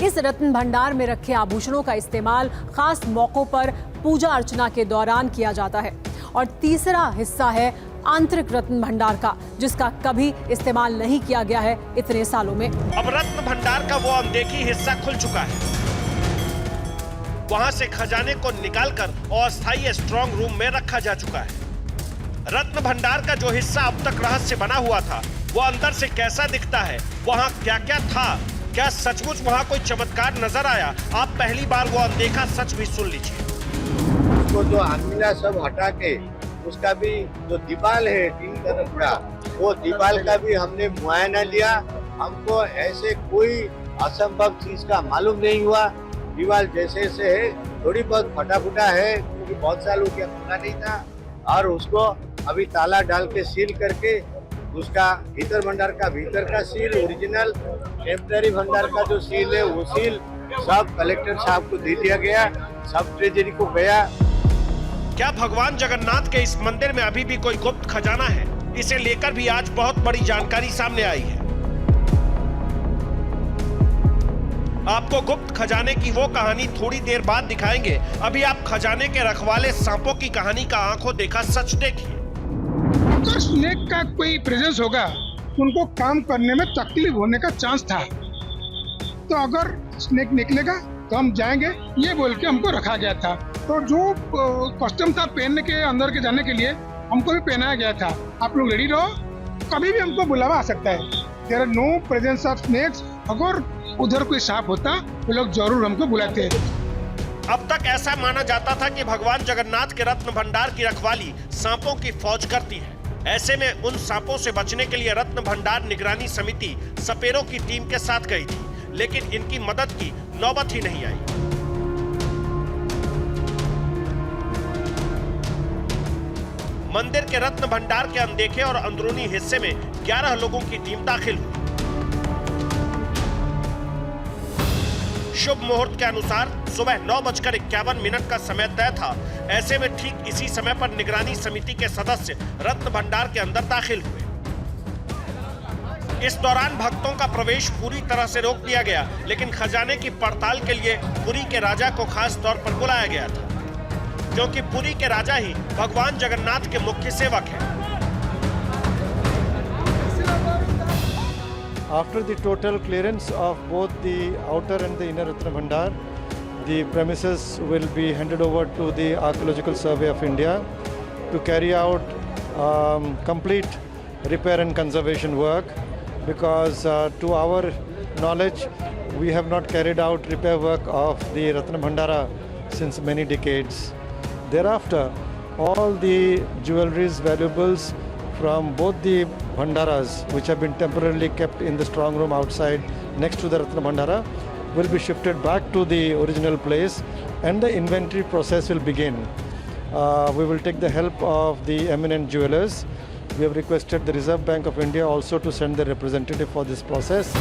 इस रत्न भंडार में रखे आभूषणों का इस्तेमाल खास मौकों पर पूजा अर्चना के दौरान किया जाता है। और तीसरा हिस्सा है आंतरिक रत्न भंडार का, जिसका कभी इस्तेमाल नहीं किया गया है इतने सालों में। अब रत्न भंडार का वो अनदेखी हिस्सा खुल चुका है। वहां से खजाने को निकालकर अस्थायी स्ट्रांग रूम में रखा जा चुका है। रत्न भंडार का जो हिस्सा अब तक रहस्य बना हुआ था, वो अंदर से कैसा दिखता है, वहां क्या क्या था, क्या सचमुच वहां कोई चमत्कार नजर आया? आप पहली बार वो अनदेखा सच भी सुन लीजिए। उसको जो अलमीरा सब हटा के उसका भी जो दीवाल है 3 तरफ का, वो दीवाल का भी हमने मुआयना लिया। हमको ऐसे कोई असंभव चीज का मालूम नहीं हुआ। दीवाल जैसे से है, थोड़ी बहुत फटा फुटा है क्योंकि बहुत साल हो गया, खुला नहीं था। और उसको अभी ताला डाल के सील करके उसका भीतर भंडार का भीतर का सील, ओरिजिनल टेम्पररी भंडार का जो सील है वो सील सब कलेक्टर साहब को दे दिया गया, सब ट्रेजरी को गया। क्या भगवान जगन्नाथ के इस मंदिर में अभी भी कोई गुप्त खजाना है? इसे लेकर भी आज बहुत बड़ी जानकारी सामने आई है। आपको गुप्त खजाने की वो कहानी थोड़ी देर बाद दिखाएंगे। अभी आप खजाने के रखवाले सांपों की कहानी का आंखों देखा सच देखिए। अगर स्नेक का कोई प्रेजेंस होगा तो उनको काम करने में तकलीफ होने का चांस था। तो अगर स्नेक निकलेगा तो हम जाएंगे, ये बोल के हमको रखा गया था। तो जो कस्टम था पहनने के अंदर के जाने के लिए, हमको भी पहनाया गया था। आप लोग रेडी रहो, कभी भी हमको बुलावा आ सकता है। There are no presence of snakes. अगर उधर कोई सांप होता वो लोग जरूर हमको बुलाते हैं। अब तक ऐसा माना जाता था कि भगवान जगन्नाथ के रत्न भंडार की रखवाली सांपों की फौज करती है। ऐसे में उन सांपों से बचने के लिए रत्न भंडार निगरानी समिति सपेरों की टीम के साथ गई थी, लेकिन इनकी मदद की नौबत ही नहीं आई। मंदिर के रत्न भंडार के अनदेखे और अंदरूनी हिस्से में 11 लोगों की टीम दाखिल हुई। शुभ मुहूर्त के अनुसार सुबह 9:51 का समय तय था। ऐसे में ठीक इसी समय पर निगरानी समिति के सदस्य रत्न भंडार के अंदर दाखिल हुए। इस दौरान भक्तों का प्रवेश पूरी तरह से रोक दिया गया, लेकिन खजाने की पड़ताल के लिए पुरी के राजा को खास तौर पर बुलाया गया था, क्योंकि पुरी के राजा ही भगवान जगन्नाथ के मुख्य सेवक हैं। After the total clearance of both the outer and the inner Ratna Bhandar, the premises will be handed over to the Archaeological Survey of India to carry out complete repair and conservation work, because to our knowledge we have not carried out repair work of the Ratna Bhandara since many decades. Thereafter, all the jewelries, valuables from both the Bhandaras, which have been temporarily kept in the strong room outside next to the Ratna Bhandara, will be shifted back to the original place and the inventory process will begin. We will take the help of the eminent jewelers. We have requested the Reserve Bank of India also to send their representative for this process.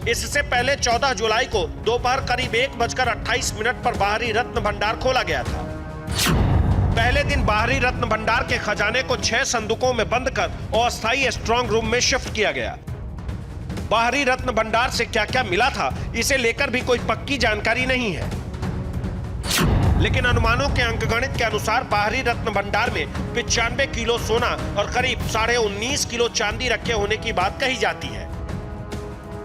इससे पहले 14 जुलाई को दोपहर करीब 1:28 पर बाहरी रत्न भंडार खोला गया था। पहले दिन बाहरी रत्न भंडार के खजाने को 6 संदूकों में बंद कर अस्थायी स्ट्रांग रूम में शिफ्ट किया गया। बाहरी रत्न भंडार से क्या क्या मिला था, इसे लेकर भी कोई पक्की जानकारी नहीं है, लेकिन अनुमानों के अंकगणित के अनुसार बाहरी रत्न भंडार में 95 किलो सोना और करीब 19.5 किलो चांदी रखे होने की बात कही जाती है।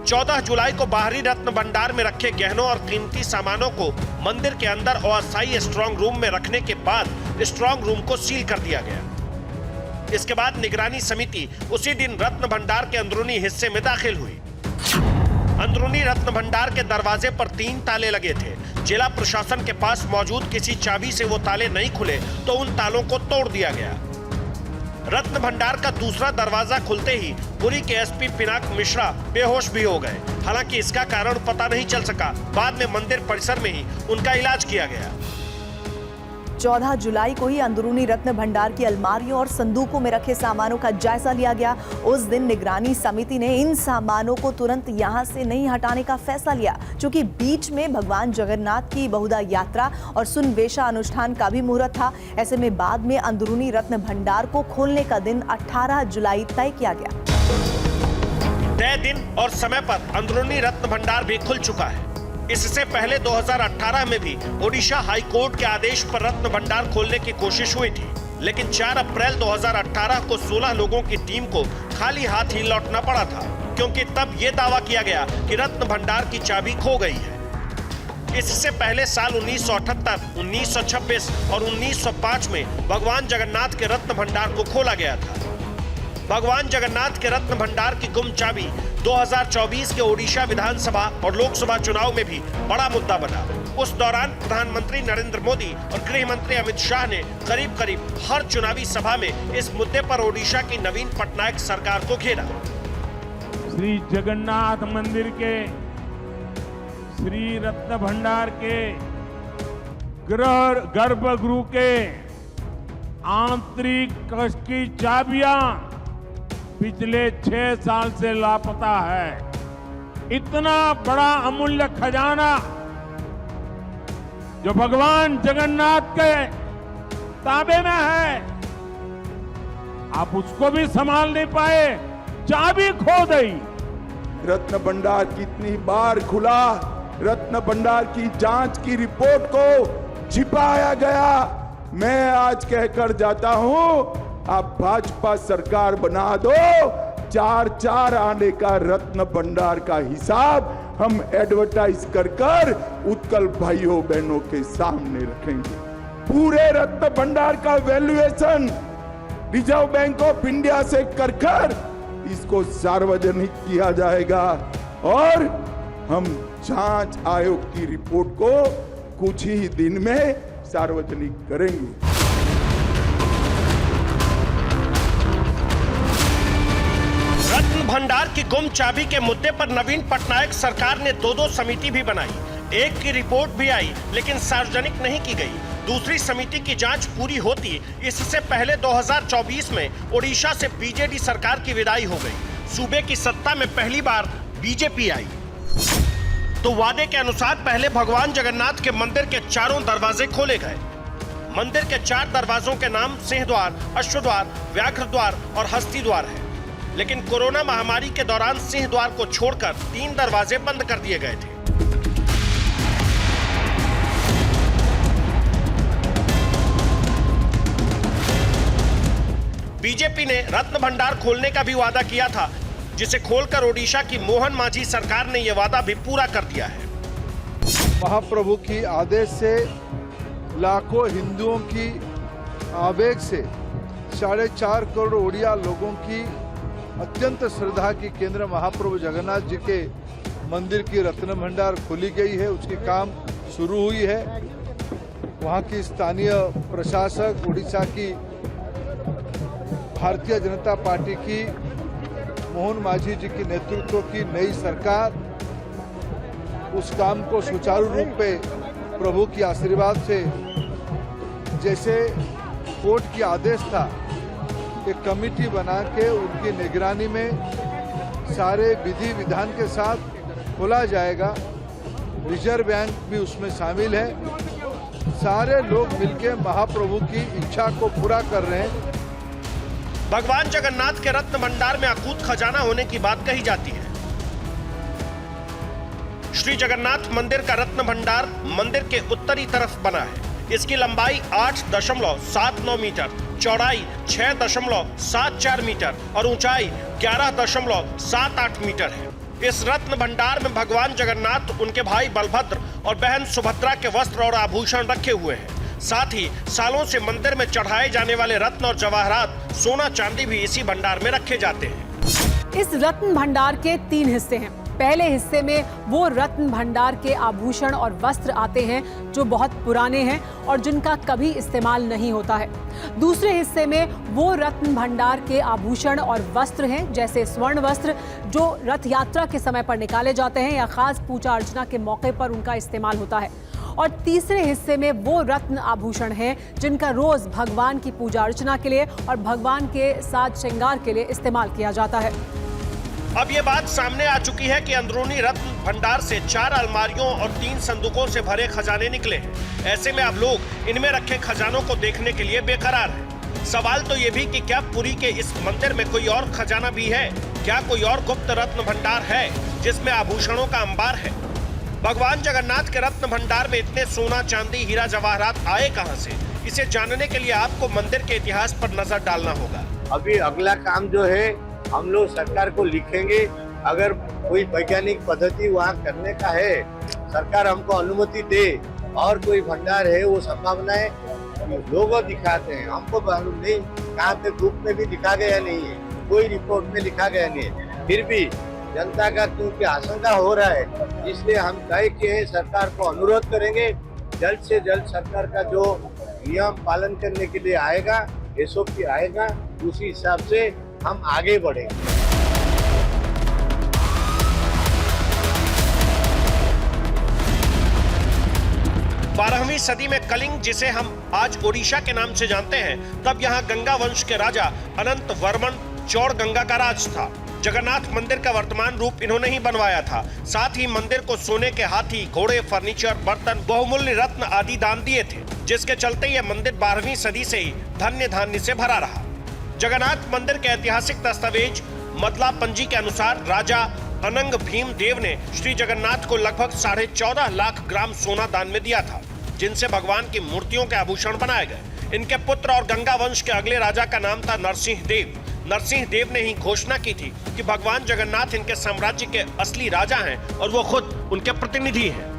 14 जुलाई को बाहरी रत्न भंडार में रखे गहनों और कीमती सामानों को मंदिर के अंदर अस्थायी स्ट्रांग रूम में रखने के बाद स्ट्रांग रूम को सील कर दिया गया। इसके बाद निगरानी समिति उसी दिन रत्न भंडार के अंदरूनी हिस्से में दाखिल हुई। अंदरूनी रत्न भंडार के दरवाजे पर 3 ताले लगे थे। जिला प्रशासन के पास मौजूद किसी चाबी से वो ताले नहीं खुले तो उन तालों को तोड़ दिया गया। रत्न भंडार का दूसरा दरवाजा खुलते ही पुरी के एसपी पिनाक मिश्रा बेहोश भी हो गए। हालांकि इसका कारण पता नहीं चल सका। बाद में मंदिर परिसर में ही उनका इलाज किया गया। 14 जुलाई को ही अंदरूनी रत्न भंडार की अलमारियों और संदूकों में रखे सामानों का जायजा लिया गया। उस दिन निगरानी समिति ने इन सामानों को तुरंत यहां से नहीं हटाने का फैसला लिया, क्योंकि बीच में भगवान जगन्नाथ की बहुधा यात्रा और सुनवेशा अनुष्ठान का भी मुहूर्त था। ऐसे में बाद में अंदरूनी रत्न भंडार को खोलने का दिन 18 जुलाई तय किया गया। तय दिन और समय पर अंदरूनी रत्न भंडार भी खुल चुका है। इससे पहले 2018 में भी ओडिशा हाई कोर्ट के आदेश पर रत्न भंडार खोलने की कोशिश हुई थी, लेकिन 4 अप्रैल 2018 को 16 लोगों की टीम को खाली हाथ ही लौटना पड़ा था, क्योंकि तब ये दावा किया गया कि रत्न भंडार की चाबी खो गई है। इससे पहले साल 1978, 1926 और 1905 में भगवान जगन्नाथ के रत्न भंडार को खोला गया था। भगवान जगन्नाथ के रत्न भंडार की गुम चाबी 2024 के ओडिशा विधानसभा और लोकसभा चुनाव में भी बड़ा मुद्दा बना। उस दौरान प्रधानमंत्री नरेंद्र मोदी और गृह मंत्री अमित शाह ने करीब हर चुनावी सभा में इस मुद्दे पर ओडिशा की नवीन पटनायक सरकार को घेरा। श्री जगन्नाथ मंदिर के श्री रत्न भंडार के गर्भगृह के आंतरिक कक्ष की चाबियां पिछले 6 साल से लापता है। इतना बड़ा अमूल्य खजाना जो भगवान जगन्नाथ के ताबे में है, आप उसको भी संभाल नहीं पाए, चाबी खो दी। रत्न भंडार कितनी बार खुला, रत्न भंडार की जांच की रिपोर्ट को छिपाया गया। मैं आज कहकर जाता हूं, आप भाजपा सरकार बना दो, 4 आने का रत्न भंडार का हिसाब हम एडवर्टाइज कर उत्कल भाइयों बहनों के सामने रखेंगे। पूरे रत्न भंडार का valuation reserve bank of India से कर इसको सार्वजनिक किया जाएगा और हम जांच आयोग की रिपोर्ट को कुछ ही दिन में सार्वजनिक करेंगे। रत्न भंडार की गुम चाबी के मुद्दे पर नवीन पटनायक सरकार ने 2 समिति भी बनाई। एक की रिपोर्ट भी आई, लेकिन सार्वजनिक नहीं की गई। दूसरी समिति की जांच पूरी होती इससे पहले 2024 में ओडिशा से बीजेडी सरकार की विदाई हो गई। सूबे की सत्ता में पहली बार बीजेपी आई तो वादे के अनुसार पहले भगवान जगन्नाथ के मंदिर के 4 दरवाजे खोले गए। मंदिर के 4 दरवाजों के नाम सिंह द्वार, अश्व द्वार, व्याघ्र द्वार और हस्ती द्वार है। लेकिन कोरोना महामारी के दौरान सिंह द्वार को छोड़कर 3 दरवाजे बंद कर दिए गए थे। बीजेपी ने रत्न भंडार खोलने का भी वादा किया था, जिसे खोलकर ओडिशा की मोहन मांझी सरकार ने यह वादा भी पूरा कर दिया है। महाप्रभु की आदेश से लाखों हिंदुओं की आवेग से 4.5 करोड़ ओडिया लोगों की अत्यंत श्रद्धा की केंद्र महाप्रभु जगन्नाथ जी के मंदिर की रत्न भंडार खोली गई है। उसकी काम शुरू हुई है। वहाँ की स्थानीय प्रशासक, उड़ीसा की भारतीय जनता पार्टी की मोहन मांझी जी के नेतृत्व की नई सरकार उस काम को सुचारू रूप पे प्रभु की आशीर्वाद से, जैसे कोर्ट की आदेश था, एक कमेटी बना के उनकी निगरानी में सारे विधि विधान के साथ खोला जाएगा। रिजर्व बैंक भी उसमें शामिल है। सारे लोग मिलकर महाप्रभु की इच्छा को पूरा कर रहे हैं। भगवान जगन्नाथ के रत्न भंडार में अकूत खजाना होने की बात कही जाती है। श्री जगन्नाथ मंदिर का रत्न भंडार मंदिर के उत्तरी तरफ बना है। इसकी लंबाई 8.79 मीटर, चौड़ाई 6.74 मीटर और ऊंचाई 11.78 मीटर है। इस रत्न भंडार में भगवान जगन्नाथ, उनके भाई बलभद्र और बहन सुभद्रा के वस्त्र और आभूषण रखे हुए हैं। साथ ही सालों से मंदिर में चढ़ाए जाने वाले रत्न और जवाहरात, सोना चांदी भी इसी भंडार में रखे जाते हैं। इस रत्न भंडार के 3 हिस्से हैं। पहले हिस्से में वो रत्न भंडार के आभूषण और वस्त्र आते हैं जो बहुत पुराने हैं और जिनका कभी इस्तेमाल नहीं होता है। दूसरे हिस्से में वो रत्न भंडार के आभूषण और वस्त्र हैं, जैसे स्वर्ण वस्त्र, जो रथ यात्रा के समय पर निकाले जाते हैं या खास पूजा अर्चना के मौके पर उनका इस्तेमाल होता है। और तीसरे हिस्से में वो रत्न आभूषण हैं जिनका रोज भगवान की पूजा अर्चना के लिए और भगवान के साज श्रृंगार के लिए इस्तेमाल किया जाता है। अब ये बात सामने आ चुकी है कि अंदरूनी रत्न भंडार से 4 अलमारियों और 3 संदूकों से भरे खजाने निकले हैं। ऐसे में अब लोग इनमें रखे खजानों को देखने के लिए बेकरार हैं। सवाल तो ये भी कि क्या पुरी के इस मंदिर में कोई और खजाना भी है? क्या कोई और गुप्त रत्न भंडार है जिसमें आभूषणों का अंबार है? भगवान जगन्नाथ के रत्न भंडार में इतने सोना, चांदी, हीरा, जवाहरात आए कहां से? इसे जानने के लिए आपको मंदिर के इतिहास पर नजर डालना होगा। अभी अगला काम जो है, हम लोग सरकार को लिखेंगे, अगर कोई वैज्ञानिक पद्धति वहाँ करने का है, सरकार हमको अनुमति दे और कोई भंडार है, वो संभावनाएं लोगों दिखाते हैं, हमको मालूम नहीं कहाँ पे ग्रुप में भी लिखा गया नहीं है, कोई रिपोर्ट में लिखा गया नहीं है। फिर भी जनता का क्योंकि आशंका हो रहा है, इसलिए हम तय किए सरकार को अनुरोध करेंगे, जल्द से जल्द सरकार का जो नियम पालन करने के लिए आएगा, SOP आएगा, उसी हिसाब से हम आगे बढ़ेंगे। 12वीं सदी में कलिंग, जिसे हम आज ओडिशा के नाम से जानते हैं, तब यहाँ गंगा वंश के राजा अनंत वर्मन चौड़ गंगा का राज था। जगन्नाथ मंदिर का वर्तमान रूप इन्होंने ही बनवाया था। साथ ही मंदिर को सोने के हाथी, घोड़े, फर्नीचर, बर्तन, बहुमूल्य रत्न आदि दान दिए थे, जिसके चलते यह मंदिर 12वीं सदी से ही धन्य धान्य से भरा रहा। जगन्नाथ मंदिर के ऐतिहासिक दस्तावेज मदला पंजी के अनुसार राजा अनंग भीम देव ने श्री जगन्नाथ को लगभग 14.5 लाख ग्राम सोना दान में दिया था, जिनसे भगवान की मूर्तियों के आभूषण बनाए गए। इनके पुत्र और गंगा वंश के अगले राजा का नाम था नरसिंह देव। नरसिंह देव ने ही घोषणा की थी कि भगवान जगन्नाथ इनके साम्राज्य के असली राजा हैं और वो खुद उनके प्रतिनिधि हैं।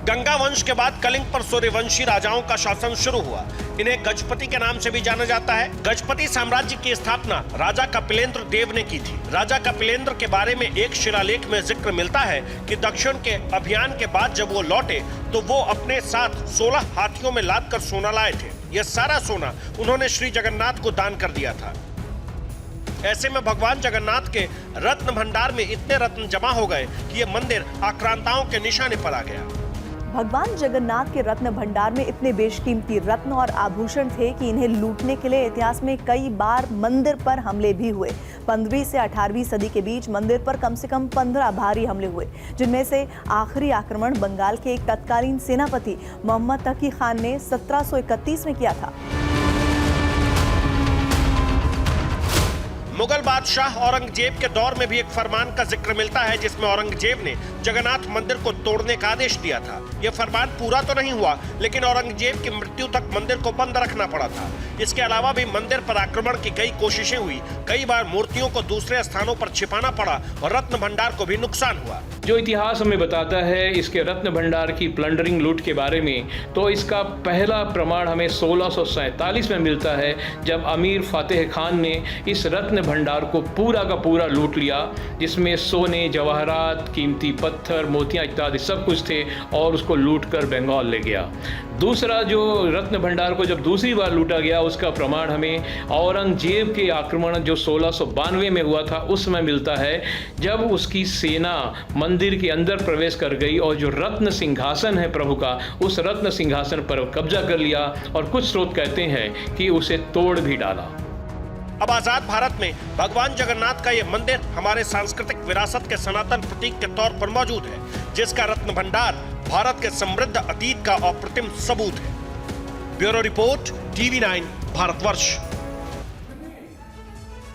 गंगा वंश के बाद कलिंग पर सूर्यवंशी राजाओं का शासन शुरू हुआ। इन्हें गजपति के नाम से भी जाना जाता है। गजपति साम्राज्य की स्थापना राजा कपिलेंद्र देव ने की थी। राजा कपिलेंद्र के बारे में एक शिलालेख में जिक्र मिलता है कि दक्षिण के अभियान के बाद जब वो लौटे तो वो अपने साथ 16 हाथियों में लाद कर सोना लाए थे। यह सारा सोना उन्होंने श्री जगन्नाथ को दान कर दिया था। ऐसे में भगवान जगन्नाथ के रत्न भंडार में इतने रत्न जमा हो गए कि ये मंदिर आक्रांताओं के निशाने पर आ गया। भगवान जगन्नाथ के रत्न भंडार में इतने बेशकीमती रत्न और आभूषण थे कि इन्हें लूटने के लिए इतिहास में कई बार मंदिर पर हमले भी हुए। 15वीं से 18वीं सदी के बीच मंदिर पर कम से कम 15 भारी हमले हुए, जिनमें से आखिरी आक्रमण बंगाल के एक तत्कालीन सेनापति मोहम्मद तकी खान ने 1731 में किया था। मुगल बादशाह औरंगजेब के दौर में भी एक फरमान का जिक्र मिलता है, जिसमें औरंगजेब ने जगन्नाथ मंदिर को तोड़ने का आदेश दिया था। यह फरमान पूरा तो नहीं हुआ, लेकिन औरंगजेब की मृत्यु तक मंदिर को बंद रखना पड़ा था। इसके अलावा भी मंदिर पर आक्रमण की कई कोशिशें हुई। कई बार मूर्तियों को दूसरे स्थानों पर छिपाना पड़ा और रत्न भंडार को भी नुकसान हुआ। जो इतिहास हमें बताता है इसके रत्न भंडार की प्लंडरिंग, लूट के बारे में, तो इसका पहला प्रमाण हमें 1647 में मिलता है, जब अमीर फातेह खान ने इस रत्न भंडार को पूरा का पूरा लूट लिया, जिसमें सोने, जवाहरात, कीमती पत्थर, मोतियां इत्यादि सब कुछ थे, और उसको लूट कर बंगाल ले गया। दूसरा जो रत्न भंडार को जब दूसरी बार लूटा गया, उसका प्रमाण हमें औरंगजेब के आक्रमण जो 1692 में हुआ था उस समय मिलता है, जब उसकी सेना मंदिर के अंदर प्रवेश कर गई और जो रत्न सिंहासन है प्रभु का, उस रत्न सिंहासन पर कब्जा कर लिया, और कुछ स्रोत कहते हैं कि उसे तोड़ भी डाला। अब आजाद भारत में भगवान जगन्नाथ का यह मंदिर हमारे सांस्कृतिक विरासत के सनातन प्रतीक के तौर पर मौजूद है, जिसका रत्न भंडार भारत के समृद्ध अतीत का अप्रतिम सबूत है। Bureau report, TV9 Bharatvarsh.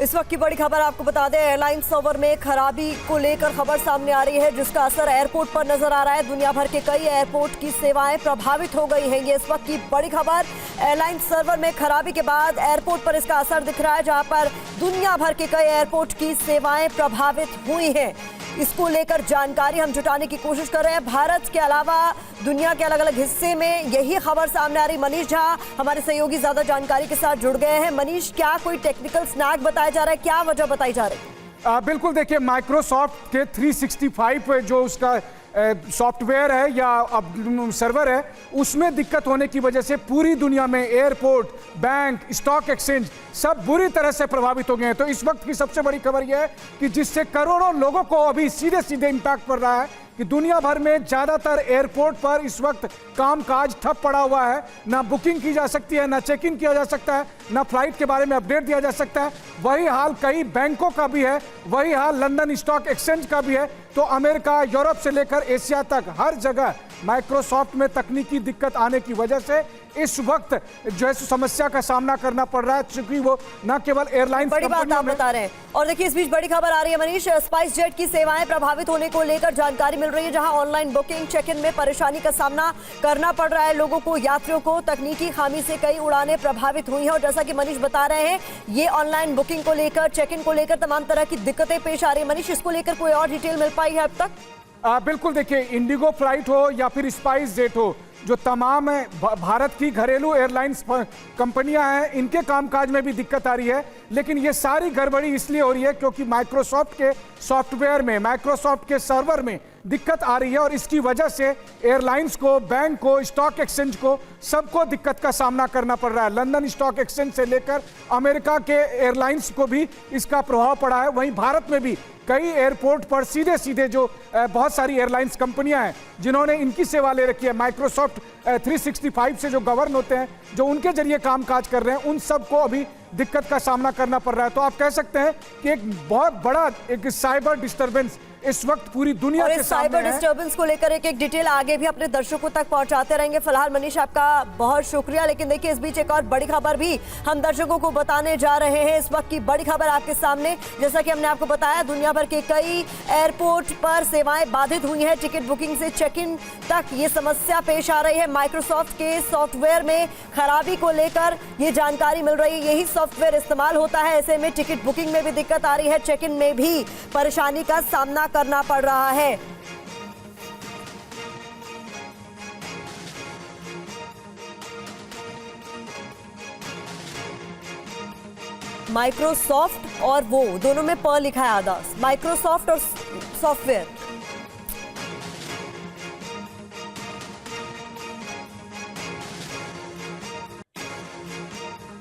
इस वक्त की बड़ी खबर आपको बता दें, एयरलाइन सर्वर में खराबी को लेकर खबर सामने आ रही है, जिसका असर एयरपोर्ट पर नजर आ रहा है। दुनिया भर के कई एयरपोर्ट की सेवाएं प्रभावित हो गई हैं। ये इस वक्त की बड़ी खबर, एयरलाइन सर्वर में खराबी के बाद एयरपोर्ट पर इसका असर दिख रहा है, जहां पर दुनिया भर के कई एयरपोर्ट की सेवाएं प्रभावित हुई हैं। इसको लेकर जानकारी हम जुटाने की कोशिश कर रहे हैं। भारत के अलावा दुनिया के अलग अलग हिस्से में यही खबर सामने आ रही। मनीष झा हमारे सहयोगी ज्यादा जानकारी के साथ जुड़ गए हैं। मनीष, क्या कोई टेक्निकल स्नैग बताया जा रहा है, क्या वजह बताई जा रही है? बिल्कुल, देखिए माइक्रोसॉफ्ट के 365 जो उसका सॉफ्टवेयर है या सर्वर है, उसमें दिक्कत होने की वजह से पूरी दुनिया में एयरपोर्ट, बैंक, स्टॉक एक्सचेंज सब बुरी तरह से प्रभावित हो गए हैं। तो इस वक्त की सबसे बड़ी खबर यह है कि जिससे करोड़ों लोगों को अभी सीधे सीधे इंपैक्ट पड़ रहा है कि दुनिया भर में ज्यादातर एयरपोर्ट पर इस वक्त कामकाज ठप पड़ा हुआ है। ना बुकिंग की जा सकती है, ना चेक इन किया जा सकता है, ना फ्लाइट के बारे में अपडेट दिया जा सकता है। वही हाल कई बैंकों का भी है, वही हाल लंदन स्टॉक एक्सचेंज का भी है। तो अमेरिका, यूरोप से लेकर एशिया तक हर जगह माइक्रोसॉफ्ट में तकनीकी दिक्कत आने की वजह से इस वक्त जो है समस्या का सामना करना पड़ रहा है, क्योंकि वो न केवल एयरलाइंस बड़ी बात आप बता रहे हैं। और देखिए, इस बीच बड़ी खबर आ रही है मनीष, स्पाइस जेट की सेवाएं प्रभावित होने को लेकर जानकारी मिल रही है, जहां ऑनलाइन बुकिंग, चेक इन में परेशानी का सामना करना पड़ रहा है लोगों को, यात्रियों को। तकनीकी खामी से कई उड़ानें प्रभावित हुई हैं और जैसा कि मनीष बता रहे हैं, ये ऑनलाइन बुकिंग को लेकर, चेक इन को लेकर तमाम तरह की दिक्कतें पेश आ रही है। मनीष, इसको लेकर कोई और डिटेल मिल पाई है अब तक? बिल्कुल, देखिए इंडिगो फ्लाइट हो या फिर स्पाइस जेट हो, जो तमाम भारत की घरेलू एयरलाइंस कंपनियां हैं, इनके कामकाज में भी दिक्कत आ रही है। लेकिन ये सारी गड़बड़ी इसलिए हो रही है क्योंकि माइक्रोसॉफ्ट के सॉफ्टवेयर में, माइक्रोसॉफ्ट के सर्वर में दिक्कत आ रही है और इसकी वजह से एयरलाइंस को, बैंक को, स्टॉक एक्सचेंज को, सबको दिक्कत का सामना करना पड़ रहा है। लंदन स्टॉक एक्सचेंज से लेकर अमेरिका के एयरलाइंस को भी इसका प्रभाव पड़ा है। वहीं भारत में भी कई एयरपोर्ट पर सीधे सीधे जो बहुत सारी एयरलाइंस कंपनियां हैं जिन्होंने इनकी सेवा ले रखी है, माइक्रोसॉफ्ट 365 से जो गवर्न होते हैं, जो उनके जरिए कामकाज कर रहे हैं, उन सबको अभी दिक्कत का सामना करना पड़ रहा है। तो आप कह सकते हैं कि एक बहुत बड़ा एक साइबर डिस्टर्बेंस इस वक्त पूरी दुनिया के सामने है। साइबर डिस्टर्बेंस को लेकर एक एक डिटेल आगे भी अपने दर्शकों तक पहुंचाते रहेंगे। फिलहाल मनीष, आपका बहुत शुक्रिया। लेकिन देखिए, इस बीच एक और बड़ी खबर भी हम दर्शकों को बताने जा रहे हैं। इस वक्त की बड़ी खबर आपके सामने, जैसा कि हमने आपको बताया, दुनिया भर के कई एयरपोर्ट पर सेवाएं बाधित हुई हैं। टिकट बुकिंग से चेक इन तक ये समस्या पेश आ रही है। माइक्रोसॉफ्ट के सॉफ्टवेयर में खराबी को लेकर ये जानकारी मिल रही है। यही सॉफ्टवेयर इस्तेमाल होता है, ऐसे में टिकट बुकिंग में भी दिक्कत आ रही है, चेक इन में भी परेशानी का सामना करना पड़ रहा है। माइक्रोसॉफ्ट और वो दोनों में प लिखा है आधा, माइक्रोसॉफ्ट और सॉफ्टवेयर।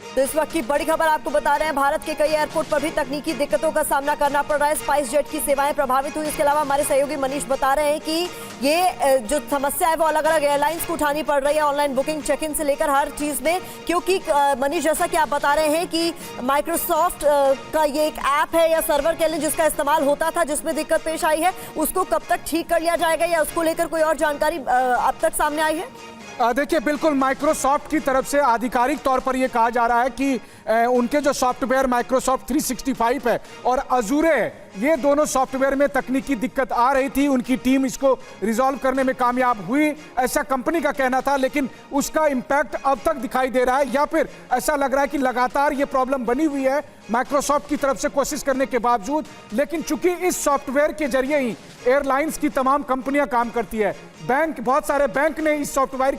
तो इस वक्त की बड़ी खबर आपको बता रहे हैं, भारत के कई एयरपोर्ट पर भी तकनीकी दिक्कतों का सामना करना पड़ रहा है। स्पाइस जेट की सेवाएं प्रभावित हुई। इसके अलावा हमारे सहयोगी मनीष बता रहे हैं कि ये जो समस्या है वो अलग अलग एयरलाइंस को उठानी पड़ रही है, ऑनलाइन बुकिंग, चेक इन से लेकर हर चीज में। क्योंकि मनीष, जैसा कि आप बता रहे हैं कि माइक्रोसॉफ्ट का ये एक ऐप है या सर्वर कह लें जिसका इस्तेमाल होता था, जिसमें दिक्कत पेश आई है, उसको कब तक ठीक कर लिया जाएगा या उसको लेकर कोई और जानकारी अब तक सामने आई है? देखिए, बिल्कुल माइक्रोसॉफ्ट की तरफ से आधिकारिक तौर पर यह कहा जा रहा है कि उनके जो सॉफ्टवेयर माइक्रोसॉफ्ट 365 है और अजूरे है, ये दोनों सॉफ्टवेयर में तकनीकी दिक्कत आ रही थी। उनकी टीम इसको रिजॉल्व करने में कामयाब हुई, ऐसा कंपनी का कहना था। लेकिन उसका इंपैक्ट अब तक दिखाई दे रहा है, या फिर ऐसा लग रहा है कि लगातार ये प्रॉब्लम बनी हुई है माइक्रोसॉफ्ट की तरफ से कोशिश करने के बावजूद। लेकिन चूंकि इस सॉफ्टवेयर के जरिए ही एयरलाइंस की तमाम कंपनियां काम करती है, बैंक, बहुत सारे बैंक ने इस सॉफ्टवेयर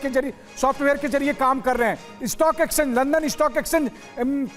के जरिए काम कर रहे हैं। Stock exchange, London stock exchange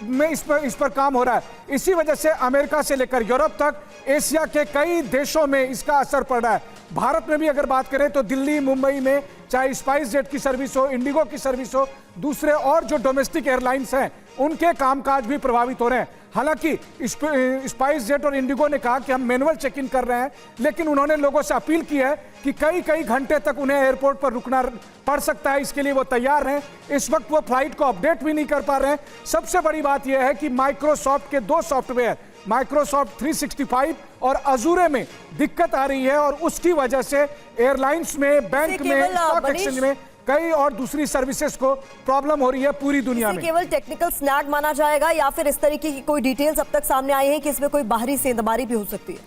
में इस पर काम हो रहा है। इसी वजह से अमेरिका से लेकर यूरोप तक, एशिया के कई देशों में इसका असर पड़ रहा है। भारत में भी अगर बात करें तो दिल्ली, मुंबई में चाहे स्पाइस जेट की सर्विस हो, इंडिगो की सर्विस हो, दूसरे और जो डोमेस्टिक एयरलाइंस हैं, उनके कामकाज भी प्रभावित हो रहे हैं। हालांकि स्पाइस जेट और इंडिगो ने कहा कि हम मैनुअल चेक इन कर रहे हैं, लेकिन उन्होंने लोगों से अपील की है कि कई घंटे तक उन्हें एयरपोर्ट पर रुकना पड़ सकता है, इसके लिए वो तैयार हैं। इस वक्त वो फ्लाइट को अपडेट भी नहीं कर पा रहे हैं। सबसे बड़ी बात यह है कि माइक्रोसॉफ्ट के दो सॉफ्टवेयर, माइक्रोसॉफ्ट 365 और अजूरे में दिक्कत आ रही है और उसकी वजह से एयरलाइंस में, बैंक में, स्टॉक एक्सचेंज में, कई और दूसरी सर्विसेज को प्रॉब्लम हो रही है पूरी दुनिया में। केवल टेक्निकल स्नैग माना जाएगा या फिर इस तरीके की कोई डिटेल्स अब तक सामने आई है कि इसमें कोई बाहरी सेंधमारी भी हो सकती है?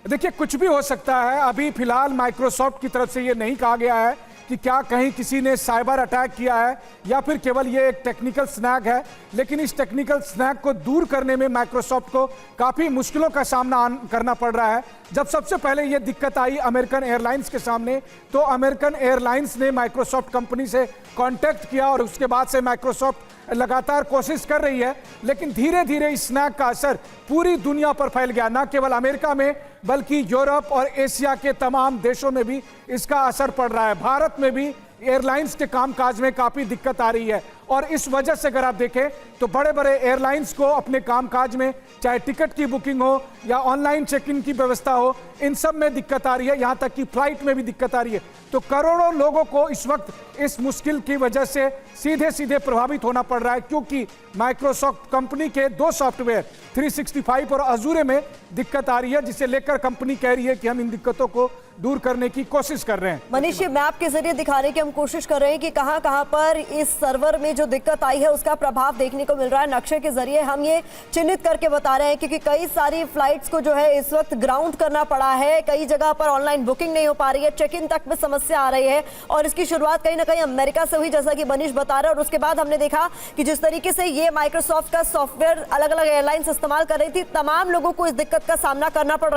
देखिए, कुछ भी हो सकता है। अभी फिलहाल माइक्रोसॉफ्ट की तरफ से ये नहीं कहा गया है कि क्या कहीं किसी ने साइबर अटैक किया है या फिर केवल ये एक टेक्निकल स्नैग है। लेकिन इस टेक्निकल स्नैग को दूर करने में माइक्रोसॉफ्ट को काफ़ी मुश्किलों का सामना करना पड़ रहा है। जब सबसे पहले ये दिक्कत आई अमेरिकन एयरलाइंस के सामने, तो अमेरिकन एयरलाइंस ने माइक्रोसॉफ्ट कंपनी से कांटेक्ट किया और उसके बाद से माइक्रोसॉफ्ट लगातार कोशिश कर रही है। लेकिन धीरे धीरे इस स्नैग का असर पूरी दुनिया पर फैल गया, न केवल अमेरिका में बल्कि यूरोप और एशिया के तमाम देशों में भी इसका असर पड़ रहा है। भारत में भी एयरलाइंस के कामकाज में काफ़ी दिक्कत आ रही है और इस वजह से अगर आप देखें तो बड़े बड़े एयरलाइंस को अपने कामकाज में चाहे टिकट की बुकिंग हो या ऑनलाइन चेक इन की व्यवस्था हो, इन सब में दिक्कत आ रही है, यहाँ तक कि फ्लाइट में भी दिक्कत आ रही है। तो करोड़ों लोगों को इस वक्त इस मुश्किल की वजह से सीधे सीधे प्रभावित होना पड़ रहा है, क्योंकि माइक्रोसॉफ्ट कंपनी के 2 सॉफ्टवेयर 365 और अजूरे में दिक्कत आ रही है, जिसे लेकर कंपनी कह रही है कि हम इन दिक्कतों को दूर करने की कोशिश कर रहे हैं। मनीष, ये मैप के जरिए दिखाने की हम कोशिश कर रहे हैं कि कहां कहां पर इस सर्वर में जो दिक्कत आई है उसका प्रभाव देखने को मिल रहा है। नक्शे के जरिए हम ये चिन्हित करके बता रहे हैं, क्योंकि कई सारी फ्लाइट्स को जो है इस वक्त ग्राउंड करना पड़ा है, कई जगह पर ऑनलाइन बुकिंग नहीं हो पा रही है, चेक इन तक में समस्या आ रही है और इसकी शुरुआत कहीं ना कहीं अमेरिका से हुई, जैसा कि मनीष बता रहे हैं। और उसके बाद हमने देखा कि जिस तरीके से ये माइक्रोसॉफ्ट का सॉफ्टवेयर अलग अलग एयरलाइंस इस्तेमाल कर रही थी, तमाम लोगों को इस दिक्कत का सामना करना पड़ रहा है।